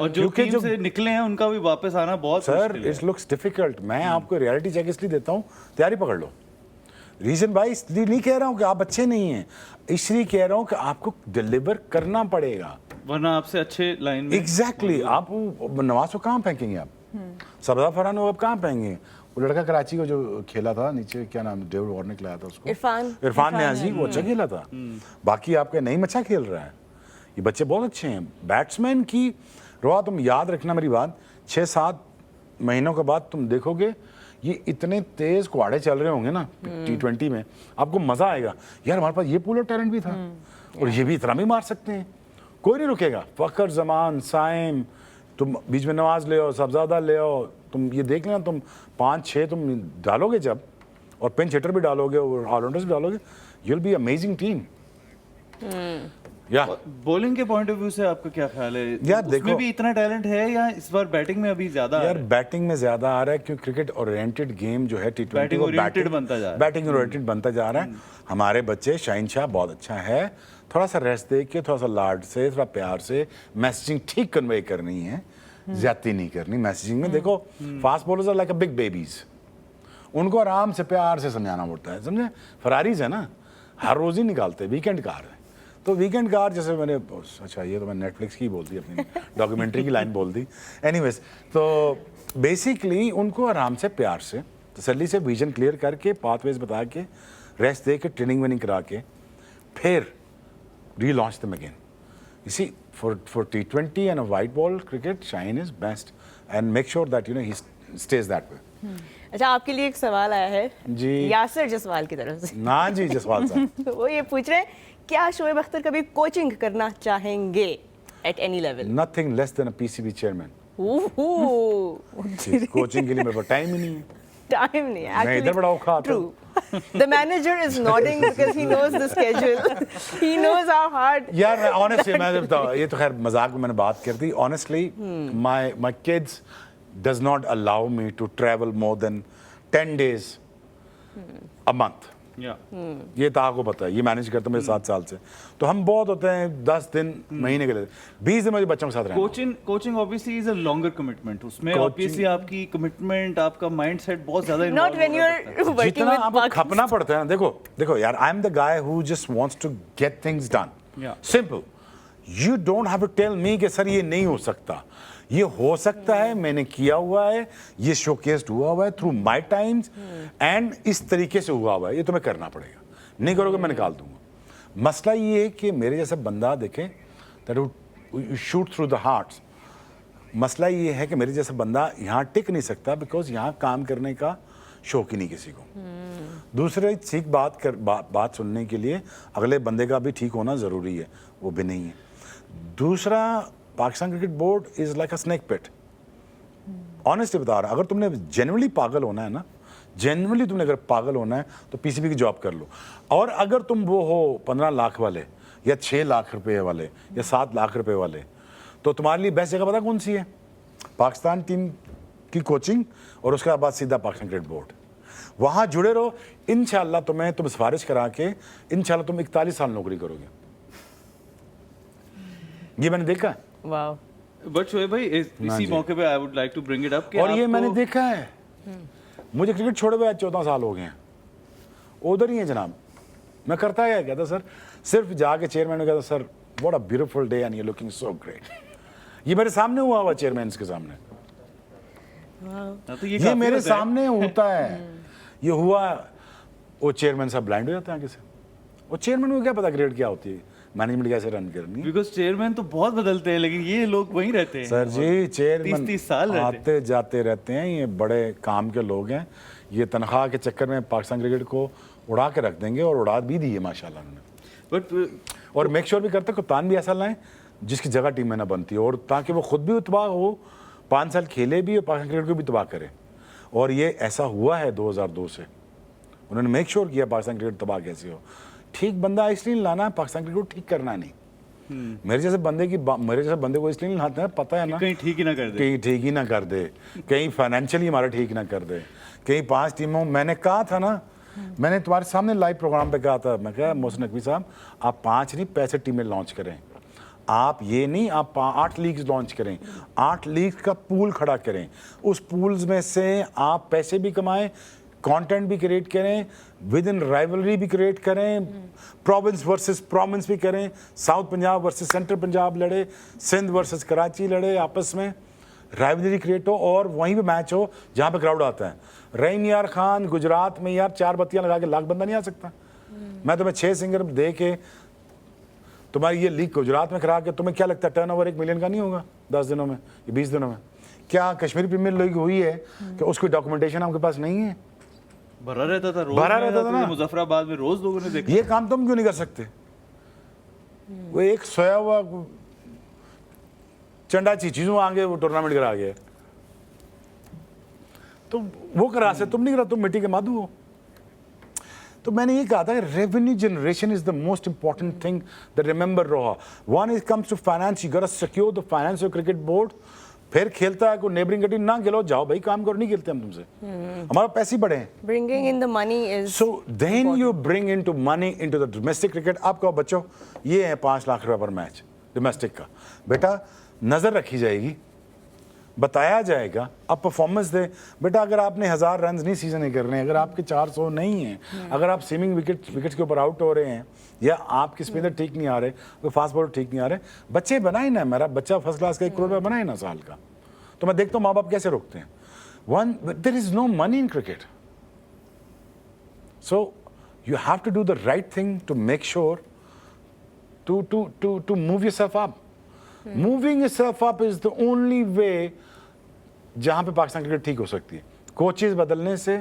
और जो टीम से निकले हैं उनका भी वापस आना बहुत सर इट लुक्स डिफिकल्ट। मैं आपको रियलिटी चेक इसलिए देता हूँ, तैयारी पकड़ लो। रीजन भाई इसलिए नहीं कह रहा हूँ कि आप अच्छे नहीं हैं, इसलिए कह रहा हूँ कि आपको डिलीवर करना पड़ेगा, वरना आपसे अच्छे लाइन में। एग्जैक्टली आप नवाज को कहाँ फेंकेंगे? आप सरदार फरहान को अब कहाँ फेंकेंगे? वो लड़का कराची को जो खेला था नीचे, क्या नाम, डेविड वार्नर लाया था उसको, इरफान नियाजी, वो अच्छा खेला था। बाकी आपका नहीं अच्छा खेल रहा है। ये बच्चे बहुत अच्छे हैं। बैट्समैन की रोआ, तुम याद रखना मेरी बात, 6-7 महीनों के बाद तुम देखोगे ये इतने तेज कुआड़े चल रहे होंगे ना T20 में, आपको मजा आएगा यार, हमारे पास ये पूल ऑफ टैलेंट भी था और ये भी इतना भी मार सकते हैं, कोई नहीं रुकेगा। फखर जमान, साइम, तुम बीच में नवाज ले आओ, सबजादा ले आओ, तुम ये देख लेना, तुम 5-6 तुम डालोगे जब, और पिंच हिटर भी डालोगे और ऑलराउंडर्स भी डालोगे, you will be amazing team. या बॉलिंग के पॉइंट ऑफ व्यू से आपका क्या ख्याल है? यार उसमें देखो, भी इतना टैलेंट है या इस बार बैटिंग में अभी ज्यादा? यार बैटिंग में ज्यादा आ रहा है क्योंकि क्रिकेट ओरिएंटेड गेम जो है T20 बैटिंग ओरिएंटेड बनता जा रहा है। बैटिंग ओरिएंटेड बनता जा रहा है। हमारे बच्चे, शाहीन शाह बहुत अच्छा है, थोड़ा सा रेस्ट दे के, थोड़ा सा लाड से, थोड़ा प्यार से मैसेजिंग ठीक कन्वे करनी है, ज्यादती नहीं करनी मैसेजिंग में। देखो fast bowlers are like a big babies, उनको आराम से प्यार से समझाना पड़ता है, समझे? फरारीज है ना, हर रोज ही निकालते, वीकेंड कार है, तो वीकेंड कार जैसे मैंने, अच्छा ये तो मैं नेटफ्लिक्स की बोल दी, अपनी डॉक्यूमेंट्री की लाइन बोल दी। एनीवेज, तो बेसिकली उनको आराम से, प्यार से, तसल्ली से विजन क्लियर करके, पाथवेज बता के, रेस्ट दे के, ट्रेनिंग वेनिंग करा के, फिर relaunch them again. You see, for T20 and a white ball cricket, Shaheen is best, and make sure that he stays that way. अच्छा, आपके लिए एक सवाल आया है जी, यासिर जसवाल की तरफ से। ना जी, जसवाल साहब वो ये पूछ रहे हैं, क्या शोएब अख्तर कभी कोचिंग करना चाहेंगे at any level? Nothing less than a PCB chairman. Time coaching के लिए मेरे पास टाइम ही नहीं है। नहीं है मैं इधर बड़ा औखा आता हूँ। The manager is nodding because he knows the schedule. He knows how hard. यार ऑनेस्टली मैं बताऊँ, ये तो खैर मजाक में मैंने बात कर दी। Honestly my kids does not allow me to travel more than 10 days a month. ये तो आपको पता है, ये मैनेज करते मेरे 7 साल से, तो हम बहुत होते हैं 10 दिन महीने के लिए, 20 दिन मुझे बच्चों के साथ रहना। Coaching obviously is a longer commitment, उसमें ऑब्वियसली आपकी कमिटमेंट, आपका माइंडसेट बहुत ज्यादा Not when you're working जितना with आपको bucks. खपना पड़ता है ना, देखो यार, I am the guy who just wants to get things done, simple. You don't have to tell me कि सर ये नहीं हो सकता, ये हो सकता है, मैंने किया हुआ है, ये शोकेस्ड हुआ हुआ है थ्रू माय टाइम्स एंड इस तरीके से हुआ हुआ है, ये तुम्हें करना पड़ेगा, नहीं करोगे मैं निकाल दूंगा। मसला ये है कि मेरे जैसे बंदा देखें that you shoot through the hearts. मसला ये है कि मेरे जैसा बंदा यहाँ टिक नहीं सकता बिकॉज यहाँ काम करने का शौक ही नहीं किसी को। दूसरे ठीक बात सुनने के लिए अगले बंदे का भी ठीक होना ज़रूरी है, वो भी नहीं है। दूसरा, Pakistan cricket board is like a snake pit. Honestly बता रहा, अगर तुमने जेन्युइनली पागल होना है ना, जेन्युइनली तुमने अगर पागल होना है तो पीसीबी की जॉब कर लो। और अगर तुम वो हो 15 लाख वाले या 6 लाख रुपए वाले या 7 लाख रुपए वाले, तो तुम्हारे लिए बेस्ट जगह पता कौन सी है? पाकिस्तान टीम की कोचिंग और उसके बाद सीधा पाकिस्तान क्रिकेट बोर्ड। वहाँ जुड़े रहो, इंशाल्लाह तुम सिफारिश करा के इंशाल्लाह तुम 41 साल नौकरी करोगे। ये मैंने देखा है। वाह। बट शोएब भाई इसी मौके पे I would like to bring it up कि और ये मैंने देखा है, मुझे क्रिकेट छोड़े हुए आज 14 साल हो गए हैं, उधर ही है जनाब। मैं करता है कहता सर, सिर्फ जाके चेयरमैन ने कहता sir what a beautiful day and you looking so great. ये मेरे सामने हुआ चेयरमैन के सामने, तो ये मेरे सामने होता है। ये हुआ, वो चेयरमैन साहब ब्लाइंड हो जाते हैं आगे से। वो चेयरमैन को क्या पता क्रिकेट क्या होती है, मैनेजमेंट कैसे रन करनी है। बिकॉज चेयरमैन तो बहुत बदलते हैं लेकिन ये लोग वहीं रहते हैं सर जी, चेयरमैन 30 साल आते जाते रहते हैं, ये बड़े काम के लोग हैं। ये तनख्वाह के चक्कर में पाकिस्तान क्रिकेट को उड़ा के रख देंगे और उड़ा भी दी है माशाल्लाह उन्होंने। बट और मेक श्योर भी करते कप्तान भी ऐसा लाएं जिसकी जगह टीम में ना बनती है, और ताकि वो खुद भी तबाह हो, 5 साल खेले भी और पाकिस्तान क्रिकेट को भी तबाह करे। और ये ऐसा हुआ है 2002 से, उन्होंने मेक श्योर किया पाकिस्तान क्रिकेट तबाह कैसे हो। ठीक बंदा इसलिए लाना है, पाकिस्तान क्रिकेट को ठीक करना नहीं। मेरे जैसे बंदे को इसलिए नहीं लाते हैं, पता है ना, कहीं ठीक ही ना कर दे, कहीं ठीक ही ना कर दे, कहीं फाइनेंशियली हमारा ठीक ना कर दे, कहीं 5 टीमों। मैंने कहा था ना, मैंने तुम्हारे सामने लाइव प्रोग्राम पे कहा था, मैं कहा मोहसिन नकवी साहब आप 5 नहीं 65 टीमें लॉन्च करें। आप ये नहीं, आप 8 लीग्स लॉन्च करें, 8 लीग का पूल खड़ा करें, उस पूल्स में से आप पैसे भी कमाएं, कंटेंट भी क्रिएट करें, विद इन राइवलरी भी क्रिएट करें, प्रोविंस वर्सेस प्रोविंस भी करें, south Punjab versus central Punjab लड़े, सिंध वर्सेस कराची लड़े, आपस में राइवलरी क्रिएट हो और वहीं पे मैच हो जहाँ पे क्राउड आता है। रहीम यार खान गुजरात में यार 4 बत्तियाँ लगा के लाख बंदा नहीं आ सकता। मैं तुम्हें 6 सिंगर दे के तुम्हारी ये लीग गुजरात में करा के, तुम्हें क्या लगता है टर्नओवर 1 मिलियन का नहीं होगा 10 दिनों में या 20 दिनों में? क्या कश्मीरी प्रीमियर लीग हुई है कि उसकी डॉक्यूमेंटेशन आपके पास नहीं है? भरा रहता था, रोज भरा रहता था ना। मुजफ्फराबाद में रोज लोगों ने देखा। ये काम तुम क्यों नहीं कर सकते? वो एक सोया हुआ चंडा चीचीजों आगे वो टूर्नामेंट करा गया, तो वो करा से तुम नहीं करा, तुम मिट्टी के माधु हो। तो मैंने ये कहा था कि revenue generation is the most important thing that remember रोहा। One is comes to finance, you got to secure the finance of cricket board. फिर खेलता है कोई नेबरिंग कंट्री, ना खेलो, जाओ भाई काम करो, नहीं खेलते हम तुमसे, हमारा पैसे बड़े हैं। Bringing in the money is So then you bring into money into the domestic cricket। आप कहो बच्चों ये है 5 लाख रुपए पर मैच डोमेस्टिक का, बेटा नज़र रखी जाएगी, बताया जाएगा, आप परफॉर्मेंस दे। बेटा अगर आपने 1000 रन नहीं सीजन में करने, अगर आपके 400 नहीं हैं, अगर आप सीमिंग विकेट्स के ऊपर आउट हो रहे हैं, या आपके स्पिनर ठीक नहीं आ रहे, कोई फास्ट बॉलर ठीक नहीं आ रहे, बच्चे बनाए ना। मेरा बच्चा फर्स्ट क्लास का 1 करोड़ रुपया बनाए ना साल का, तो मैं देखता हूँ माँ बाप कैसे रोकते हैं। There is no money in cricket, so you have to do the right thing to make sure to move yourself up। Moving yourself up is the only way जहां पे पाकिस्तान क्रिकेट ठीक हो सकती है। कोचेस बदलने से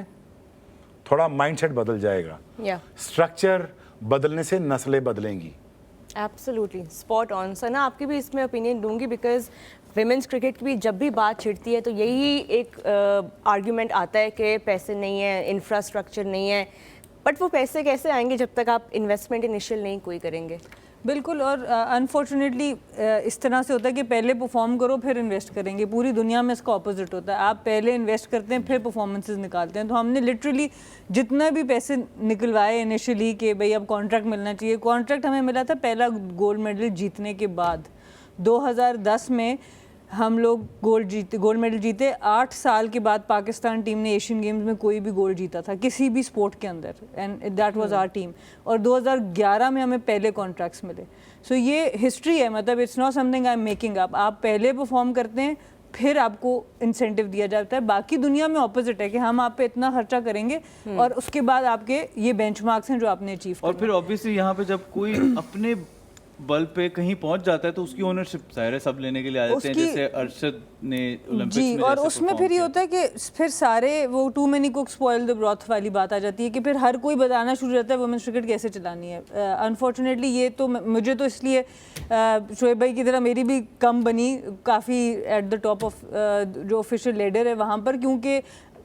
थोड़ा माइंडसेट बदल जाएगा, स्ट्रक्चर बदलने से नस्लें बदलेंगी। Absolutely spot on sir. ना आपकी भी इसमें ओपिनियन दूंगी, बिकॉज विमेंस क्रिकेट की भी जब भी बात छिड़ती है तो यही एक आर्ग्यूमेंट आता है कि पैसे नहीं है, इंफ्रास्ट्रक्चर नहीं है। बट वो पैसे कैसे आएंगे जब तक आप इन्वेस्टमेंट इनिशियल नहीं कोई करेंगे? बिल्कुल। और अनफॉर्चुनेटली इस तरह से होता है कि पहले परफॉर्म करो फिर इन्वेस्ट करेंगे। पूरी दुनिया में इसका ऑपोजिट होता है, आप पहले इन्वेस्ट करते हैं फिर परफॉर्मेंसेस निकालते हैं। तो हमने लिटरली जितना भी पैसे निकलवाए इनिशियली कि भाई अब कॉन्ट्रैक्ट मिलना चाहिए, कॉन्ट्रैक्ट हमें मिला था पहला गोल्ड मेडल जीतने के बाद 2010 में। हम लोग गोल्ड मेडल जीते। 8 साल के बाद पाकिस्तान टीम ने एशियन गेम्स में कोई भी गोल्ड जीता था किसी भी स्पोर्ट के अंदर, and that was our team. और 2011 में हमें पहले कॉन्ट्रैक्ट्स मिले। सो ये हिस्ट्री है, मतलब it's not something I am making up. आप पहले परफॉर्म करते हैं फिर आपको इंसेंटिव दिया जाता है। बाकी दुनिया में ऑपोजिट है कि हम आप पे इतना खर्चा करेंगे और उसके बाद आपके ये बेंचमार्क्स हैं जो आपने अचीव और फिर ऑब्वियसली यहाँ पे जब कोई अपने बल पे कहीं पहुंच जाता है तो उसकी ओनरशिप जाहिर है सब लेने के लिए आ जाते हैं, जैसे अरशद ने ओलंपिक्स जी। में और जैसे उसमें perform फिर ये किया। होता है कि फिर सारे वो too many cook spoil the broth वाली बात आ जाती है कि फिर हर कोई बताना शुरू रहता है वुमेन्स क्रिकेट कैसे चलानी है। अनफॉर्चुनेटली ये तो मुझे तो इसलिए शोएब भाई की तरह मेरी भी कम बनी काफ़ी एट द टॉप ऑफ जो ऑफिशियल लीडर है वहाँ पर, क्योंकि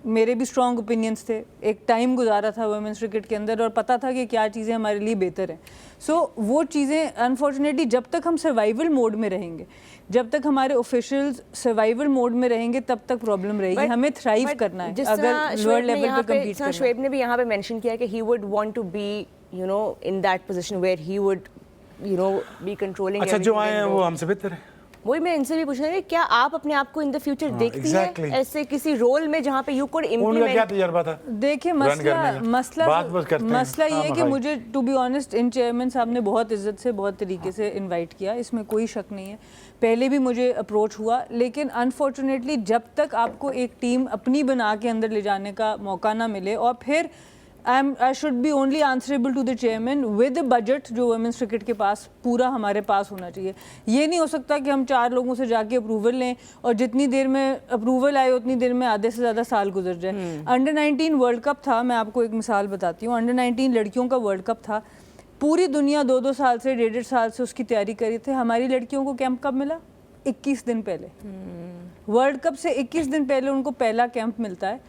मेरे भी स्ट्रॉन्ग ओपिनियंस थे। एक टाइम गुजारा था वुमेन्स क्रिकेट के अंदर और पता था कि क्या चीज़ें हमारे लिए बेहतर हैं। सो वो चीज़ें अनफॉर्चुनेटली जब तक हम सर्वाइवल मोड में रहेंगे, जब तक हमारे ऑफिशियल्स सर्वाइवल मोड में रहेंगे, तब तक प्रॉब्लम रहेगी। हमें थ्राइव करना है अगर वर्ल्ड लेवल पे कम्पीट करना है। शोएब ने भी यहाँ पे मेंशन किया कि he would want to be you know in that position where he would you know be controlling. अच्छा, जो आए हैं वो हमसे बेहतर है। वही मैं इनसे भी पूछ रही हूँ, क्या आप अपने आप को इन द फ्यूचर देखती exactly. हैं ऐसे किसी रोल में जहाँ पे यू कुड उनका क्या इम्प्लीमेंट? तजुर्बा था? देखिए मसला ये है कि मुझे टू बी ऑनेस्ट इन चेयरमैन साहब ने बहुत इज्जत से बहुत तरीके से इनवाइट किया, इसमें कोई शक नहीं है। पहले भी मुझे अप्रोच हुआ, लेकिन अनफॉर्चुनेटली जब तक आपको एक टीम अपनी बना के अंदर ले जाने का मौका ना मिले, और फिर I should be only answerable to the chairman with budget जो वुमेन्स क्रिकेट के पास पूरा हमारे पास होना चाहिए। ये नहीं हो सकता कि हम 4 लोगों से जाके अप्रूवल लें और जितनी देर में अप्रूवल आए उतनी देर में आधे से ज़्यादा साल गुजर जाए। अंडर 19 वर्ल्ड कप था, मैं आपको एक मिसाल बताती हूँ। अंडर 19 लड़कियों का वर्ल्ड कप था, पूरी दुनिया 2-2 साल से 1.5 साल से उसकी तैयारी करी थी। हमारी लड़कियों को कैंप कब मिला? 21 दिन पहले। वर्ल्ड कप से 21 दिन पहले उनको पहला कैंप मिलता है,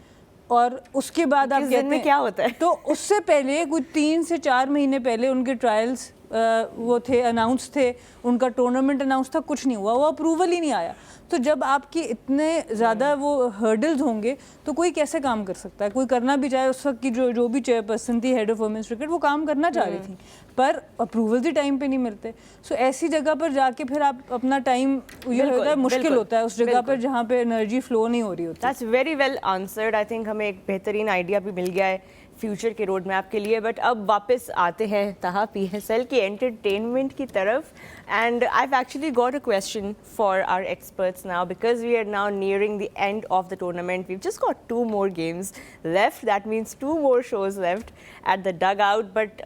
और उसके बाद आप कहते हैं क्या होता है? तो उससे पहले कुछ 3 से 4 महीने पहले उनके ट्रायल्स वो थे, अनाउंस थे, उनका टूर्नामेंट अनाउंस था, कुछ नहीं हुआ, वो अप्रूवल ही नहीं आया। तो जब आपकी इतने ज़्यादा वो हर्डल्स होंगे तो कोई कैसे काम कर सकता है? कोई करना भी चाहे, उस वक्त की जो भी चेयरपर्सन थी हेड ऑफ वुमेन्स क्रिकेट, वो काम करना चाह रही थी, पर अप्रूवल ही टाइम पे नहीं मिलते। सो ऐसी जगह पर जाके फिर आप अपना टाइम ये होता है, मुश्किल होता है उस जगह पर जहाँ पे एनर्जी फ्लो नहीं हो रही होती। That's very well answered. I think हमें एक बेहतरीन आइडिया भी मिल गया है फ्यूचर के रोड मैप के लिए। बट अब वापस आते हैं तहा PSL की एंटरटेनमेंट की तरफ। And I have actually got a question for our experts now, because we are now nearing the end of the tournament. We just got 2 more games left, that means 2 more shows left at the dugout. But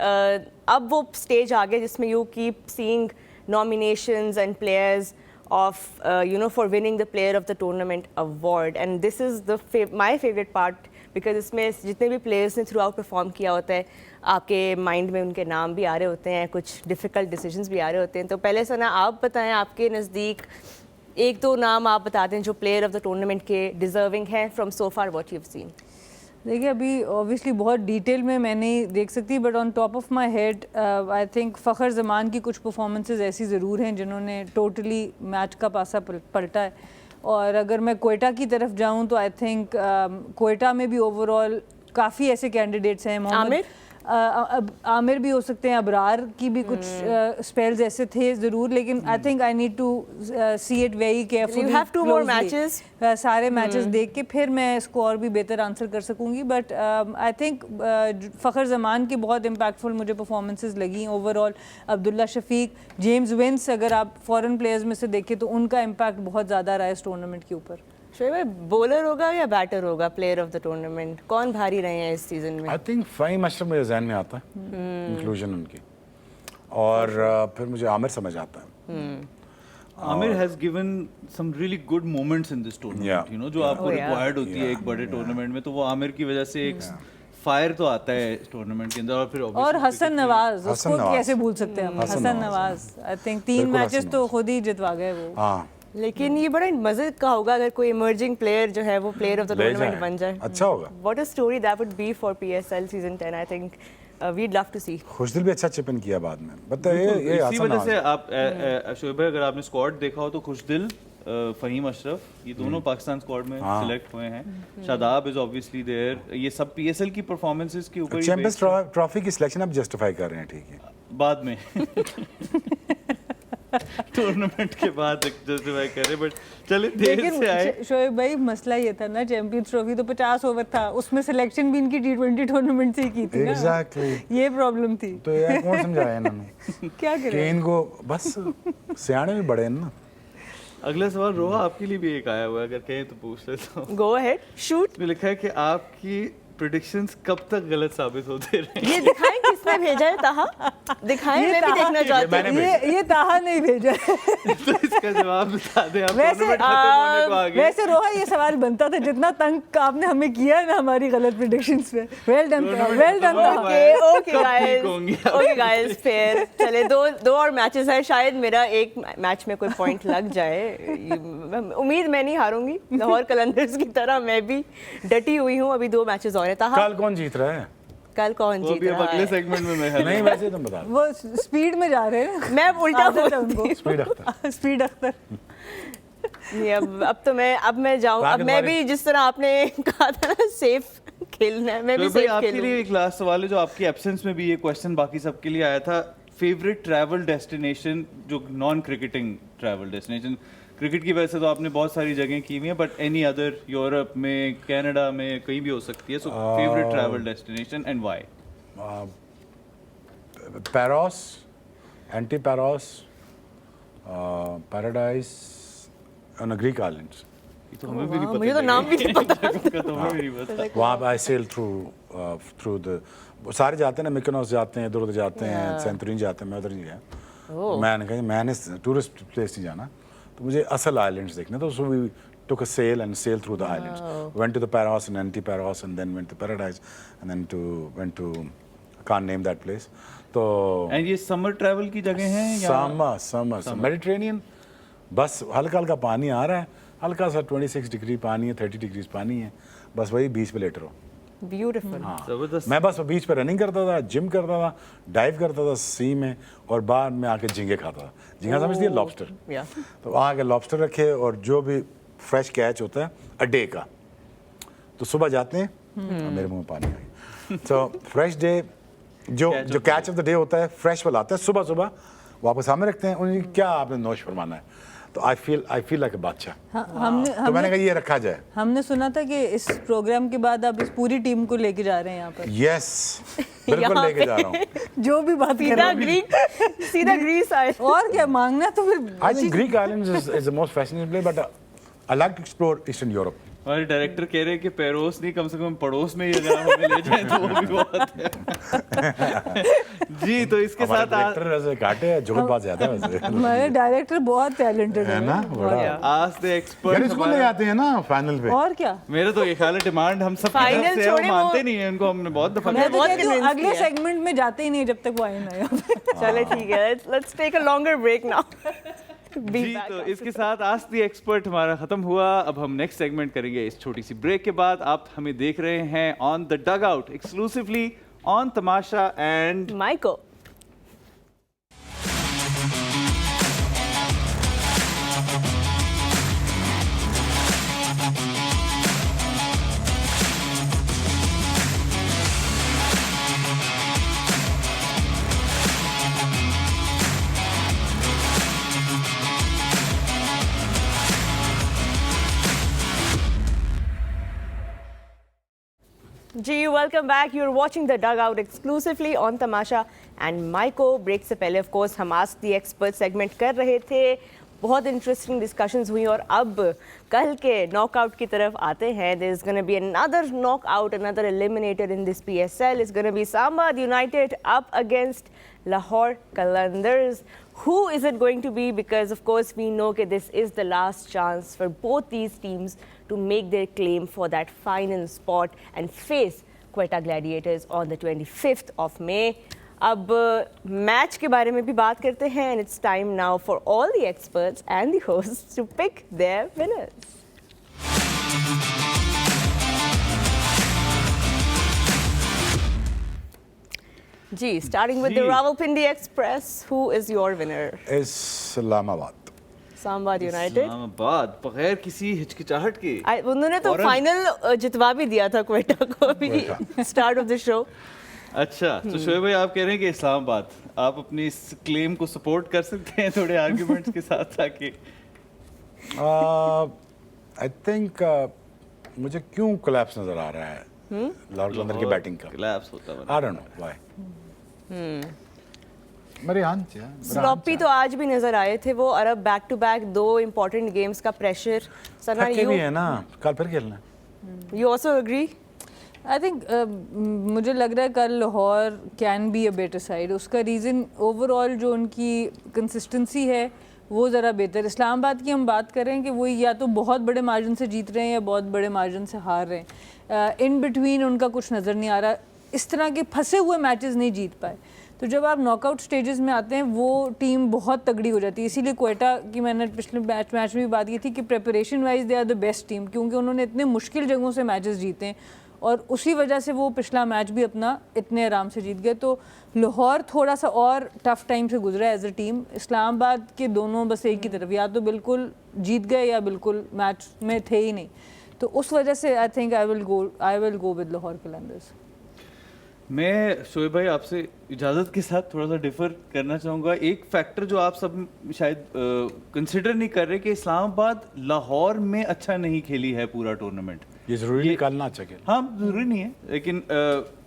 अब वो stage आ गया जिसमें you keep seeing nominations and players of for winning the player of the tournament award, and this is the my favorite part, because इसमें जितने भी players ने through out perform किया होता है, आपके माइंड में उनके नाम भी आ रहे होते हैं, कुछ डिफ़िकल्ट डिसीजंस भी आ रहे होते हैं। तो पहले सना आप बताएं, आपके नज़दीक 1-2 नाम आप बता दें जो प्लेयर ऑफ द टूर्नामेंट के डिजर्विंग हैं from so far what you have seen. देखिए अभी ऑब्वियसली बहुत डिटेल में मैं नहीं देख सकती, but on top of my head I think Fakhar Zaman की कुछ परफॉर्मेंसेज ऐसी ज़रूर हैं जिन्होंने टोटली मैच का पासा पलटा है। और अगर मैं कोयटा की तरफ जाऊं तो आई थिंक कोयटा में भी ओवरऑल काफ़ी ऐसे कैंडिडेट्स हैं। आमिर भी हो सकते हैं, अबरार की भी कुछ स्पेल्स ऐसे थे ज़रूर, लेकिन I think I need to see it very carefully. You have 2 more matches. सारे मैचेस देख के फिर मैं इसको और भी बेहतर आंसर कर सकूंगी। But I think Fakhar Zaman की बहुत इम्पैक्टफुल मुझे परफॉर्मेंसेस लगी overall. Abdullah Shafique, James Vince, अगर आप फॉरेन प्लेयर्स में से देखें तो उनका इम्पैक्ट बहुत ज़्यादा रहा है इस टूर्नामेंट के ऊपर। शोएब भाई, बॉलर होगा या बैटर होगा प्लेयर ऑफ द टूर्नामेंट? कौन भारी रहे हैं इस सीजन में? आई थिंक फ़हीम अशरफ मेरे जहन में आता है, इंक्लूजन उनकी, और फिर मुझे आमिर समझ आता है। Amir has given some really good moments in this tournament, you know, जो आपको रिक्वायर्ड होती है एक बड़े टूर्नामेंट में, तो वो आमिर की वजह से एक फायर तो आता है इस टूर्नामेंट के अंदर। और फिर और हसन नवाज, उसको नवाज। कैसे भूल सकते हैं हम? Hasan Nawaz I think 3 matches तो खुद ही जितवा गए वो। हाँ, लेकिन ये बड़ा मजे का होगा अगर कोई इमर्जिंग प्लेयर जो है वो प्लेयर ऑफ द टूर्नामेंट बन जाए। अच्छा होगा। What a story that would be for PSL season 10। I think we'd love to see. Khushdil भी अच्छा चिपन किया बाद में, बताइए ये इसी वजह से आप शोएब भाई, अगर आपने स्क्वाड देखा हो तो खुशदिल, फ़हीम अशरफ, ये दोनों पाकिस्तान स्क्वाड में सिलेक्ट हुए हैं। Shadab is obviously there. ये सब PSL की परफॉर्मेंसेस के ऊपर चैंपियंस ट्रॉफी की सिलेक्शन आप जस्टिफाई कर रहे हैं, ठीक है, बाद में टूर्नामेंट के बाद जस्टिफाई करे, बट चले देर से आए। लेकिन शोएब भाई मसला ये था ना, चैंपियंस ट्रॉफी तो 50 ओवर था, उसमें सिलेक्शन भी इनकी T20 टूर्नामेंट से ही की थी ना। Exactly. ये प्रॉब्लम थी। तो यार कौन समझाया इन्होंने क्या कि करें? इनको बस सियाने भी बड़े हैं ना। अगला सवाल रोहा आपके लिए भी एक आया हुआ है, अगर कहें तो पूछ लेता हूँ। Go ahead, shoot. इसमें लिखा है कि आपकी प्रेडिक्शंस कब तक गलत साबित होते रहे। ये दिखाएं किसने भेजा है, ताहा दिखाएं, मैं भी देखना चाहती हूँ। ये ताहा नहीं भेजा है। तो इसका जवाब बता दें आप। वैसे- टूर्नामेंट खत्म होने को आ गया। वैसे रोहा ये सवाल बनता था, जितना तंग आपने हमें किया है ना हमारी गलत प्रेडिक्शंस पे। Well done, well done. Okay okay कब गाइस, ठीक होंगी आप? Okay guys, fair. चले दो और मैचेस हैं, शायद मेरा एक मैच में कोई पॉइंट लग जाए। उम्मीद मैं नहीं हारूंगी, लाहौर कलंदर्स की तरह मैं भी डटी हुई हूँ। अभी 2 मैचेस और हैं। ताहा, कल कौन जीत रहा है? कल कौन वो जीत भी अब रहा अगले है? सेगमेंट में मैं नहीं वैसे तुम बता दो। वो स्पीड में जा रहे हैं। मैं उल्टा आदत है बोलती उनको। स्पीड अख्तर। स्पीड अख्तर। नहीं, अब तो मैं जाऊँ। अब मैं भी जिस तरह आपने कहा था ना, सेफ खेलना है, मैं भी तो भाई सेफ आपके खेलूँ। लिए एक लास्ट सवाल है, जो आपकी एब्सेंस में भी ये क्वेश्चन बाकी सबके लिए आया था। फेवरेट ट्रैवल डेस्टिनेशन, जो non cricketing travel destination. Cricket की वजह से तो आपने बहुत सारी जगह की हुई हैं, बट एनी अदर, यूरोप में, कनाडा में, कहीं भी हो सकती है। So favourite travel destination and why? Paros, Antiparos, paradise on Greek islands. ये तो हमें भी नहीं पता। मुझे तो नाम भी नहीं पता। का तो हमें भी नहीं पता। वहाँ पे आई सेल थ्रू द, सारे जाते हैं ना, मिकोनोस जाते हैं, इधर उधर जाते हैं, सेंटोरिनी जाते हैं, मैं उधर नहीं गया। मैंने कहा मैंने टूरिस्ट प्लेस नहीं जाना, तो मुझे असल आइलैंड्स देखने। तो so we took a sail and sailed through the islands. Went to the Paros and Antiparos and then went to Paradise and then went to I can't name that place. तो and ये summer travel की जगह है या summer Mediterranean, बस हल्का हल्का पानी आ रहा है, हल्का सा 26 डिग्री पानी है, 30 डिग्री पानी है, बस वही बीच पे लेट रहो। ब्यूटीफुल। जबरदस्त। मैं बस बीच पे रनिंग करता था, जिम करता था, डाइव करता था सी में, और बाद में आके झींगे खाता था। झींगा समझती है? लॉबस्टर। या तो वहाँ के लॉबस्टर रखे और जो भी फ्रेश कैच होता है अ डे का, तो सुबह जाते हैं। मेरे मुंह में पानी आ गया। तो फ्रेश डे, जो कैच ऑफ द डे होता है, फ्रेश वाला आता है सुबह सुबह, वापस सामने रखते हैं। उन्हें क्या आपने नोश फरमाना है, तो आई फील लाइक अ बादशाह। तो मैंने कहा ये रखा जाए। हमने सुना था कि इस प्रोग्राम के बाद आप इस पूरी टीम को लेके जा रहे हैं यहाँ पर। यस, बिल्कुल यहाँ लेके जा रहा हूँ। जो भी बात कर रहे हैं। सीधा ग्रीस आए। और क्या मांगना, तो फिर I think Greek islands is the most fascinating place, but I like to explore Eastern Europe. हमारे डायरेक्टर कह रहे हैं कि पेरोस नहीं, कम से कम पड़ोस में ही अगर आप हमें ले जाएं तो वो भी बहुत है। जी, तो इसके हमारे साथ डायरेक्टर ऐसे काटे हैं, जुगत बात ज्यादा है वैसे। हमारे डायरेक्टर बहुत टैलेंटेड है ना, बड़ा। आज द यार एक्सपर्ट इसको ले आते हैं ना फाइनल पे। और क्या। मेरा तो ये ख्याल है, डिमांड हम सब Final तरफ से है, वो छोड़े, वो- मानते नहीं है इनको, हमने बहुत दफा मैं तो बहुत कहती हूँ convince अगले किया। सेगमेंट में जाते ही नहीं जब तक वो आए ना यहाँ पे। चले ठीक है, let's take a longer break now. जी, तो इसके साथ आज द एक्सपर्ट हमारा खत्म हुआ। अब हम नेक्स्ट सेगमेंट करेंगे इस छोटी सी ब्रेक के बाद। आप हमें देख रहे हैं on the dugout, exclusively on Tamasha and Myco. जी, welcome back. You are watching the dugout exclusively on Tamasha and Myco. Break से पहले ऑफ कोर्स हम आस्क द एक्सपर्ट सेगमेंट कर रहे थे। बहुत इंटरेस्टिंग डिस्कशंस हुई और अब कल के नॉकआउट की तरफ आते हैं। There is gonna be another knockout, another eliminator in this PSL is gonna be Sambad United up against Lahore Qalandars. Who is it going to be? Because of course we know that this is the last chance for both these teams to make their claim for that final spot and face Quetta Gladiators on the 25th of May. अब match के बारे में भी बात करते हैं and it's time now for all the experts and the hosts to pick their winners. Ji, starting with the ji. Rawalpindi Express, who is your winner? Islamabad. Sambad United. Islamabad, बगैर किसी हिचकिचाहट के। उन्होंने तो फौरन। फाइनल जितवा भी दिया था क्वेटा को अभी स्टार्ट ऑफ द शो। अच्छा, तो शोएब भाई आप कह रहे हैं कि इस्लामाबाद, आप अपनी इस क्लेम को सपोर्ट कर सकते हैं थोड़े आर्ग्यूमेंट्स के साथ ताकि आई थिंक मुझे क्यों कोलैप्स नजर आ रहा है लाहौर कलंदर की बैटिंग का? कोलैप्स होता है। I don't know why. मेरी आंच है, स्लॉपी तो आज भी नजर आए थे वो, अरब back to back 2 important games का प्रेशर। सना थके भी है ना, कल फिर खेलना है। You also agree? I think मुझे लग रहा है कल Lahore can be a better side. उसका रीज़न ओवरऑल जो उनकी कंसिस्टेंसी है वो ज़रा बेहतर। इस्लामाबाद की हम बात करें कि वो या तो बहुत बड़े मार्जिन से जीत रहे हैं या बहुत बड़े मार्जिन से हार रहे हैं, इन बिटवीन उनका कुछ नज़र नहीं आ रहा। इस तरह के फंसे हुए मैचेस नहीं जीत पाए। तो जब आप नॉकआउट स्टेजेस में आते हैं वो टीम बहुत तगड़ी हो जाती है। इसीलिए क्वेटा की मैंने पिछले मैच में भी बात की थी कि preparation wise they are the best team, क्योंकि उन्होंने इतने मुश्किल जगहों से मैचेस जीते हैं और उसी वजह से वो पिछला मैच भी अपना इतने आराम से जीत गए। तो लाहौर थोड़ा सा और टफ टाइम से गुजरा है एज अ टीम। इस्लामाबाद के दोनों बस एक ही तरफ, या तो बिल्कुल जीत गए या बिल्कुल मैच में थे ही नहीं। तो उस वजह से आई think I will go with Lahore Qalandars. मैं शोएब भाई आपसे इजाज़त के साथ थोड़ा सा डिफर करना चाहूँगा। एक फैक्टर जो आप सब शायद कंसिडर नहीं कर रहे कि इस्लामाबाद लाहौर में अच्छा नहीं खेली है पूरा टूर्नामेंट। ये जरूरी निकालना अच्छा खेल। हाँ, जरूरी नहीं है, लेकिन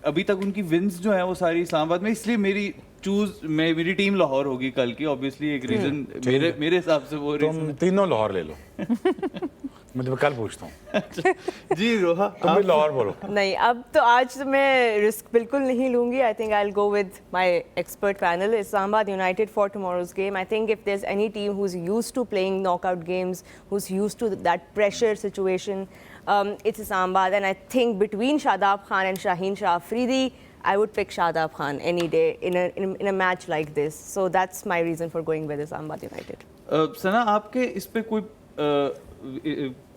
अभी तक उनकी विंस जो है वो सारी इस्लामाबाद में, इसलिए मेरी टीम लाहौर होगी कल की। ऑब्वियसली एक रीजन मेरे हिसाब से वो तुम तीनों लाहौर ले लो। मैं तो कल पूछता हूँ। जी रोहा, तुम भी लाहौर बोलो। नहीं, अब तो आज तो मैं रिस्क बिल्कुल नहीं लूंगी। I think I will go with my expert panel, Islamabad United for tomorrow's game. I think if there is any team who is used to playing knockout games, who is used to that pressure situation, it's Islamabad. And I think between Shadab Khan and Shaheen Shah Afridi, I would pick Shadab Khan any day in a match like this. So that's my reason for going with Islamabad United. सना, आपके इस पे कोई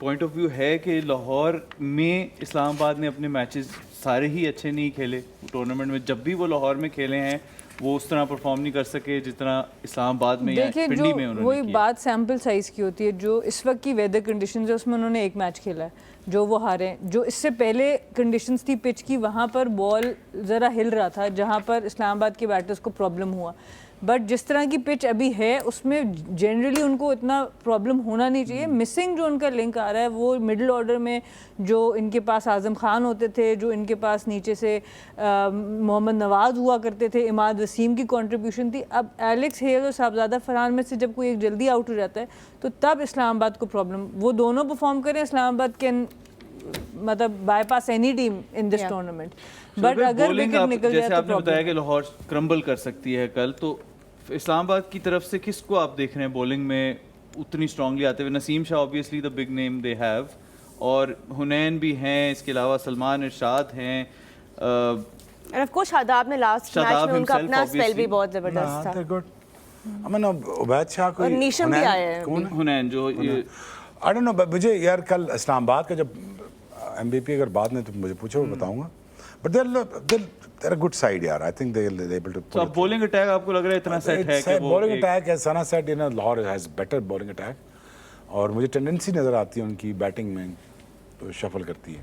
point of view है कि लाहौर में इस्लामाबाद ने अपने matches सारे ही अच्छे नहीं खेले टूर्नामेंट में? जब भी वो लाहौर में खेले हैं वो उस तरह परफॉर्म नहीं कर सके जितना इस्लामाबाद में या पिंडी में उन्होंने वही किया। बात सैम्पल साइज़ की होती है। जो इस वक्त की वेदर कंडीशंस है उसमें उन्होंने एक मैच खेला है जो वो हारे हैं। जो इससे पहले कंडीशंस थी पिच की, वहाँ पर बॉल ज़रा हिल रहा था जहाँ पर इस्लामाबाद के बैटर्स को प्रॉब्लम हुआ। बट जिस तरह की पिच अभी है उसमें जनरली उनको इतना प्रॉब्लम होना नहीं चाहिए। मिसिंग जो उनका लिंक आ रहा है वो मिडिल ऑर्डर में जो इनके पास आज़म खान होते थे, जो इनके पास नीचे से मोहम्मद नवाज़ हुआ करते थे, इमाद वसीम की कंट्रीब्यूशन थी। अब एलेक्स हेल और साहबजादा फरहान में से जब कोई एक जल्दी आउट हो जाता है तो तब इस्लामाबाद को प्रॉब्लम। वो दोनों परफॉर्म करें, इस्लामाबाद कैन मतलब bypass any team in this tournament. But अगर विकेट निकल जाए जैसे तो आपने बताया कि लाहौर क्रम्बल कर सकती है कल, तो इस्लामाबाद की तरफ से किसको आप देख रहे हैं बॉलिंग में उतनी स्ट्रांगली आते हुए? Naseem Shah obviously the big name they have, और हुनैन भी हैं, इसके अलावा सलमान इरशाद हैं, And of course शादाब ने लास्ट मैच में उनका अपना स्पेल भी बहुत जबरदस्त था। Good. I mean Ubaid Shah कोई और नीशम भी आए हैं। कौन है? हुनैन जो आई डोंट नो, मुझे यार कल इस्लामाबाद का जब MVP अगर बाद में तुम मुझे पूछो मैं बताऊंगा। But they're a good side यार। I think they're able to तो अब बॉलिंग अटैक आपको लग रहा है इतना सेट है कि वो बॉलिंग अटैक है। Sana said in Lahore has better bowling attack, और मुझे टेंडेंसी नजर आती है उनकी बैटिंग में तो शफल करती है,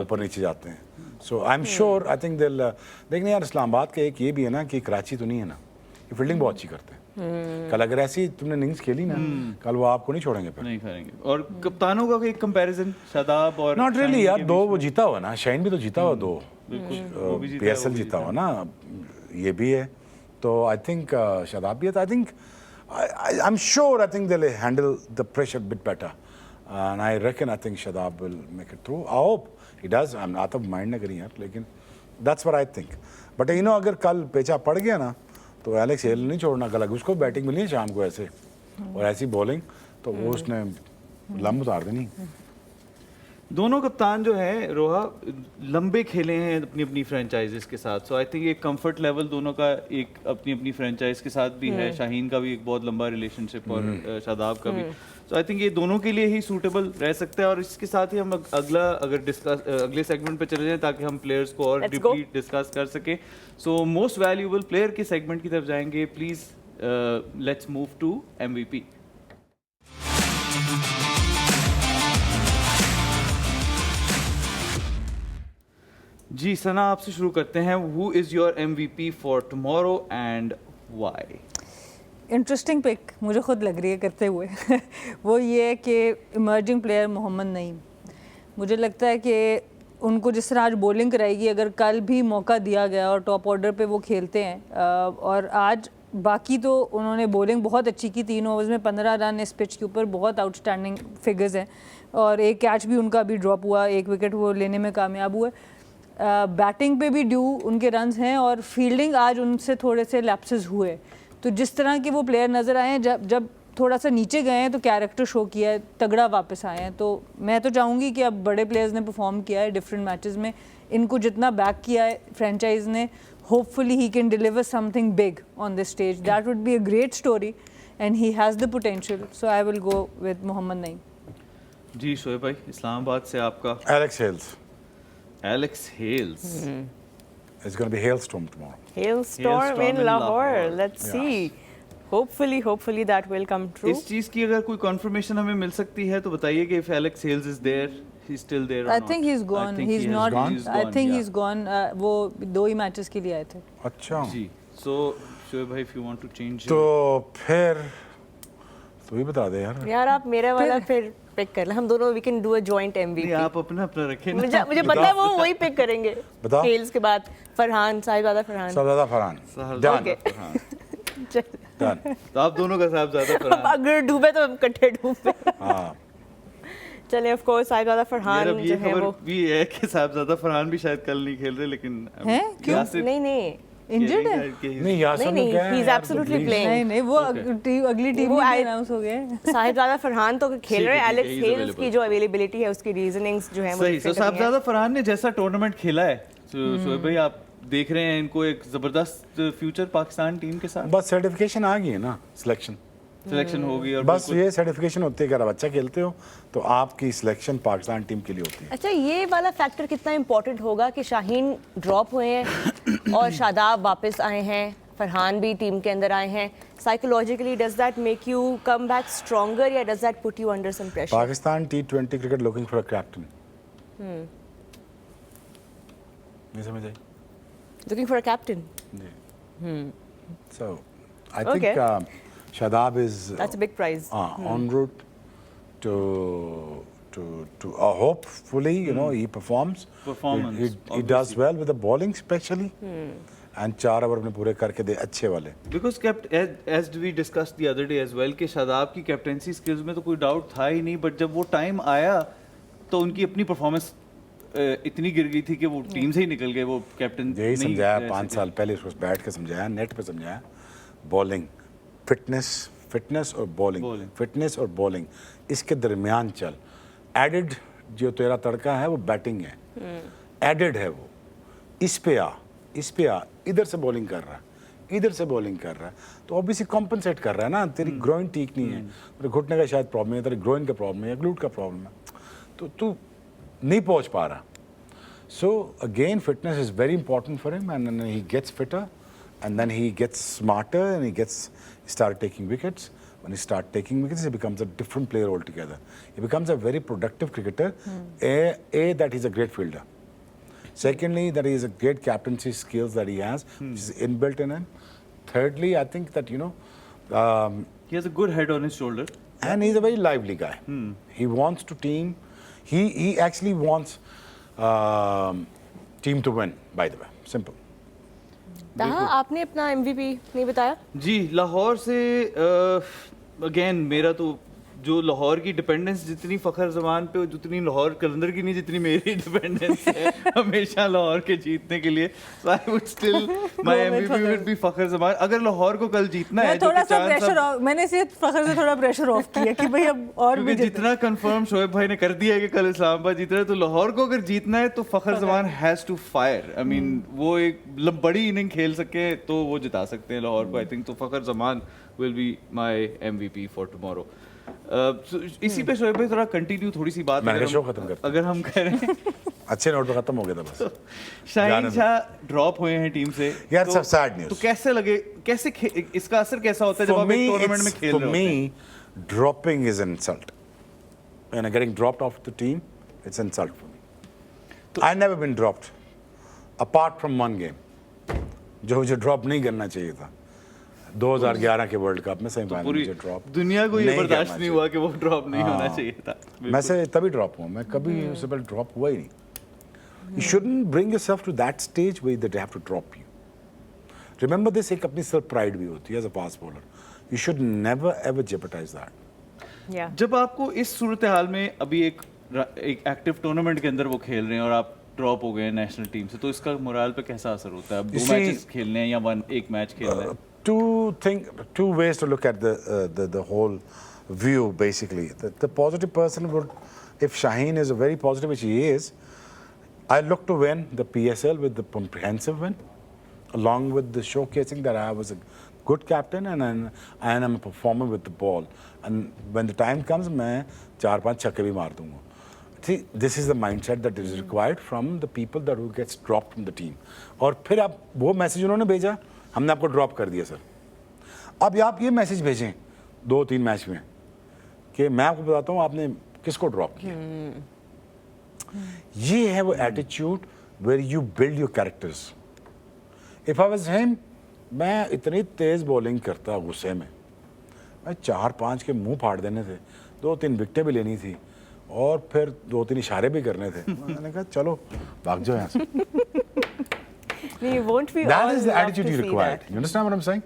ऊपर नीचे जाते हैं। So I am sure I think दिल। देखने यार इस्लामाबाद का एक ये भी है ना कि कराची तो नहीं है ना, ये फील्डिंग बहुत अच्छी करते हैं। कल अगर ऐसी तुमने इनिंग्स खेली ना, कल वो आपको नहीं छोड़ेंगे फिर। नहीं करेंगे। और कप्तानों का एक कंपैरिजन शादाब और नॉट रियली यार, दो वो जीता हुआ ना, शाहीन भी तो जीता हुआ, दो PSL जीता हुआ ना, ये भी है। तो आई थिंक शादाब भी है। तो आई think I am sure I think they handle the pressure bit better, and I reckon I think Shadab will make it through. I hope he does. I am not of mind ना करी यार, लेकिन that's what I think. But you know अगर कल पेचा पड़ गया ना तो एलेक्स हेल नहीं छोड़ना कल। उसको बैटिंग मिली है शाम को ऐसे और ऐसी बॉलिंग, तो वो उसने लंब उतार देनी। दोनों कप्तान जो है रोहा लंबे खेले हैं अपनी अपनी फ्रेंचाइजीज के साथ। सो आई थिंक एक कंफर्ट लेवल दोनों का एक अपनी अपनी फ्रेंचाइज के साथ भी है। शाहीन का भी एक बहुत लंबा रिलेशनशिप और शादाब का भी। सो आई थिंक ये दोनों के लिए ही सूटेबल रह सकता है। और इसके साथ ही हम अगले सेगमेंट पे चले जाएं ताकि हम प्लेयर्स को और डीपली डिस्कस कर सके। सो मोस्ट वैल्यूएबल प्लेयर के सेगमेंट की तरफ जाएंगे। Please let's move to MVP। जी सना, आपसे शुरू करते हैं. Who is your MVP for tomorrow and why? Interesting pick मुझे खुद लग रही है करते हुए वो ये है कि इमर्जिंग प्लेयर मोहम्मद नईम, मुझे लगता है कि उनको जिस तरह आज बॉलिंग कराएगी, अगर कल भी मौका दिया गया और टॉप ऑर्डर पे वो खेलते हैं और आज बाकी तो उन्होंने बॉलिंग बहुत अच्छी की, 3 ओवर्स में 15 रन इस पिच के ऊपर बहुत आउटस्टैंडिंग फिगर्स हैं और एक कैच भी उनका अभी ड्रॉप हुआ, 1 विकेट वो लेने में कामयाब हुए. बैटिंग पे भी ड्यू उनके रन्स हैं और फील्डिंग आज उनसे थोड़े से लैप्सेस हुए. तो जिस तरह के वो प्लेयर नज़र आए हैं, जब थोड़ा सा नीचे गए हैं तो कैरेक्टर शो किया है, तगड़ा वापस आए हैं. तो मैं तो चाहूँगी कि अब बड़े प्लेयर्स ने परफॉर्म किया है डिफरेंट मैचेस में, इनको जितना बैक किया है फ्रेंचाइज ने, hopefully he can deliver something big on this stage. That would be a great story and he has the potential. So I will go with Mohammad Naeem. जी शोएब भाई, इस्लामाबाद से आपका. Alex Hales. Alex Hales. It's going to be hailstorm tomorrow. Hailstorm Hailstorm in in Lahore. Lahore. Let's Yeah. see. Hopefully that will come true. इस चीज की अगर कोई confirmation हमें मिल सकती है तो बताइए कि if Alex Hales is there, he's still there or I not? think he's gone. I think He's he has not. gone. I think yeah. he's gone. वो 2 ही मैचेस के लिए आए थे. अच्छा. जी. So शोएब भाई, if you want to change. तो फिर तू ही बता दे यार. यार आप मेरा वाला फिर पिक कर ले, हम दोनों we can do a joint नहीं, MVP. आप अपना रखें ना. मुझे पता है वो वही पिक करेंगे. बता. हेल्स के बाद फरहान, साहिबजादा फरहान. साहिबजादा फरहान. साहिबजादा Done. फरहान. चल. Done. तो आप दोनों का साहिबजादा अब फरहान. अगर डूबे तो हम इकट्ठे डूबे. हाँ. चलिए ऑफ कोर्स साहिबजादा यार फरहान अब ये जो है खबर वो भी है कि साहिबजादा फरहान भी शायद कल नहीं खेल रहे, लेकिन हैं? क्यों? यासिर नहीं इंजर्ड है? नहीं यासर नहीं, ने क्या है he's यार, absolutely please. playing. नहीं वो अगली टीम वो में I- अनाउंस हो गए. साहिबजादा फरहान तो खेल रहे हैं. ठीक है, एलेक्स he's हेल्स available. की जो अवेलेबिलिटी है, उसकी रीजनिंग्स जो है वो सही. different तो नहीं है. साहिबजादा फरहान ने जैसा टूर्नामेंट खेला है, शोएब भाई आप देख रहे हैं इनको एक जबरदस्त फ्यूचर पाकिस्तान टीम के साथ. बस सर्टिफिकेशन आ गई है ना, सिलेक्शन. सिलेक्शन हो गई और बस बिल्कुल- ये सर्टिफिकेशन होती है कि अगर आप अच्छा खेलते हो तो आपकी सिलेक्शन पाकिस्तान टीम के लिए होती है. अच्छा, ये वाला फैक्टर कितना इंपॉर्टेंट होगा कि शाहीन ड्रॉप हुए हैं और शादाब वापस आए हैं, फरहान भी टीम के अंदर आए हैं. Psychologically does that make you come back stronger या does that put you under some pressure? Pakistan T20 cricket looking for a captain. नहीं समझ आई? Looking for a captain. So I Okay. think Shadab is that's a big prize. en route to hopefully he performs. Performance, He does obviously. well with the bowling especially. And 4 over अपने पूरे करके दे अच्छे वाले. Because as we discussed the other day as well कि शादाब की captaincy skills में तो कोई डाउट था ही नहीं, बट जब वो टाइम आया तो उनकी अपनी परफॉर्मेंस इतनी गिर गई थी कि वो टीम से ही निकल गए. वो कैप्टन यही नहीं समझाया रह 5 सके. साल पहले उसको बैठ के समझाया, नेट पे समझाया. बॉलिंग फिटनेस और बॉलिंग, Bowling. फिटनेस और बॉलिंग इसके दरमियान चल. एडेड जो तेरा तड़का है वो बैटिंग है, एडेड है वो. इस पे आ, इधर से बॉलिंग कर रहा है, इधर से बॉलिंग कर रहा है, तो ऑब्वियसली कॉम्पनसेट कर रहा है ना. तेरी ग्रोइन ठीक नहीं है, तेरे घुटने का शायद प्रॉब्लम है, तेरे ग्रोइन का प्रॉब्लम है या ग्लूट का प्रॉब्लम है, तो तू नहीं पहुंच पा रहा. So again, fitness is very important for him, and then he gets fitter, and then he gets smarter, and he started taking wickets. When he starts taking wickets, he becomes a different player altogether. He becomes a very productive cricketer. That he's a great fielder. Secondly, that he has a great captaincy skills that he has, which is inbuilt in him. Thirdly, I think that He has a good head on his shoulder. and he's a very lively guy. He wants to team. He actually wants team to win. By the way, simple. ताहा, आपने अपना MVP नहीं बताया? जी, लाहौर से again मेरा तो जो लाहौर की डिपेंडेंस जितनी फ़खर ज़मान पे, जितनी लाहौर कलंदर की नहीं, जितनी मेरी डिपेंडेंस है हमेशा लाहौर के जीतने के लिए. So I would still my MVP would be Fakhar ज़मान. अगर लाहौर को कल जीतना है, मैं जो थोड़ा कि सा चांस प्रेशर अब- ऑफ, मैंने सिर्फ फखर से थोड़ा प्रेशर ऑफ किया कि भाई अब और भी क्योंकि जितना कंफर्म शोएब भाई ने कर दिया है कि कल इस्लामाबाद जीत रहा है, तो लाहौर को अगर जीतना है तो Fakhar Zaman has to fire. I mean वो एक बड़ी इनिंग खेल सके तो वो जिता सकते हैं लाहौर को. आई थिंक तो Fakhar Zaman will be my MVP for tomorrow. इसी पे शोएब भाई थोड़ा कंटिन्यू थोड़ी सी बात मैंने अगर शो हम- खत्म करते अगर हम करें अच्छे नोट पे खत्म हो गया था बस. शाहीन जाने दो. शाह ड्रॉप हुए हैं टीम से. Yeah, तो- it's a sad news. तो कैसे लगे, इसका असर कैसा होता है जब आप एक टूर्नामेंट में खेल for रहे होते हैं? me, dropping is an insult. When I'm getting dropped off the team, it's an insult for me. I've never been dropped. Apart from one game जो मुझे ड्रॉप नहीं करना चाहिए था 2011 के वर्ल्ड कप में सेमीफाइनल पूरी में ड्रॉप दुनिया को ये नहीं बर्दाश्त करना नहीं हुआ कि वो ड्रॉप नहीं होना हाँ। चाहिए था। मैं से तभी ड्रॉप हुआ, मैं कभी उससे पहले ड्रॉप हुआ ही नहीं। You shouldn't bring yourself to that stage where they have to drop you. Remember this, एक अपनी self pride भी होती है as a fast bowler. You should never ever jeopardize that. Yeah. जब आपको इस सूरत हाल में अभी एक एक्टिव टूर्नामेंट के अंदर वो खेल रहे हैं और आप ड्रॉप हो गए नेशनल टीम से, तो इसका मोराल पे कैसा असर होता है? अब 2 You see- मैचेस खेलने हैं या एक मैच खेलना है? Two ways to look at the whole view basically. The positive person would, if Shaheen is a very positive, which he is, I look to win the PSL with the comprehensive win, along with the showcasing that I was a good captain and I'm a performer with the ball. And when the time comes, मैं 4-5 छक्के भी मार दूंगा. See, this is the mindset that is required from the people that who gets dropped from the team. और फिर आप वो message उन्होंने भेजा, हमने आपको ड्रॉप कर दिया सर. अब आप ये मैसेज भेजें 2-3 मैच में कि मैं आपको बताता हूँ आपने किसको ड्रॉप किया. ये है वो attitude where you build your characters. If I was him, मैं इतनी तेज बॉलिंग करता गुस्से में, मैं 4-5 के मुंह फाड़ देने थे, 2-3 विकेटें भी लेनी थी और फिर 2-3 इशारे भी करने थे. मैंने कहा चलो भाग जाओ यहाँ से. You won't be That all is the love attitude to you see required. that. You understand what I'm saying?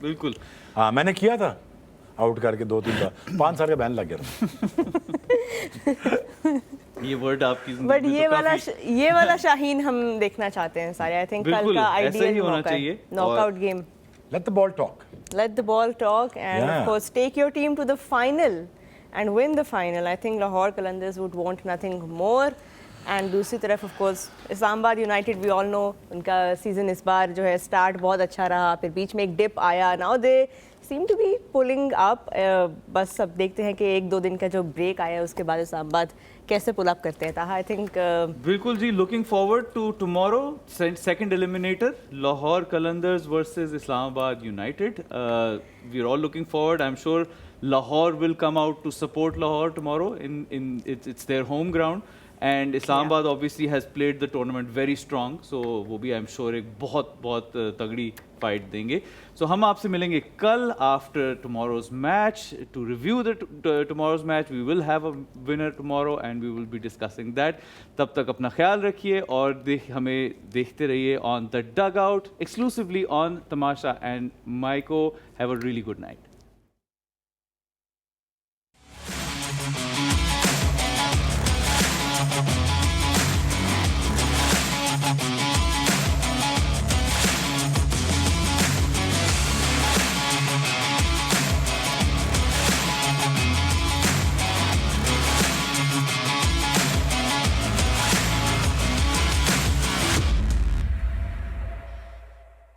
बिल्कुल. हाँ, मैंने किया था आउट करके 2-3 बार, 5 साल का बैन लग गया था. ये वर्ड आपकी बट जिंदगी में ये तो वाला काफी ये वाला शाहीन हम देखना चाहते हैं सारे. आई थिंक कल बिल्कुल, का ऐसा ही आइडियल होना मौका चाहिए. है. Knockout game. Let the ball talk. Let the ball talk and Yeah. of course take your team to the final and win the final. I think Lahore Qalandars would want nothing more. And दूसरी तरफ of course Islamabad United, we all know उनका season इस बार जो है start बहुत अच्छा रहा, फिर बीच में एक डिप आया. Now they seem to be pulling up. बस अब देखते हैं कि 1-2 दिन का जो ब्रेक आया उसके बाद इस्लामाबाद कैसे पुल अप करते हैं. ताहा आई थिंक बिल्कुल जी. Looking forward to tomorrow, second eliminator, Lahore Qalandars versus Islamabad United. We are all looking forward. I am sure Lahore will come out to support Lahore tomorrow. It's their home ground. And Islamabad obviously has played the tournament very strong, so वो भी I'm sure एक बहुत तगड़ी fight देंगे. So हम आपसे मिलेंगे कल after tomorrow's match to review the tomorrow's match. We will have a winner tomorrow and we will be discussing that. तब तक अपना ख्याल रखिए और हमें देखते रहिए on the dugout exclusively on Tamasha and Maiko. Have a really good night.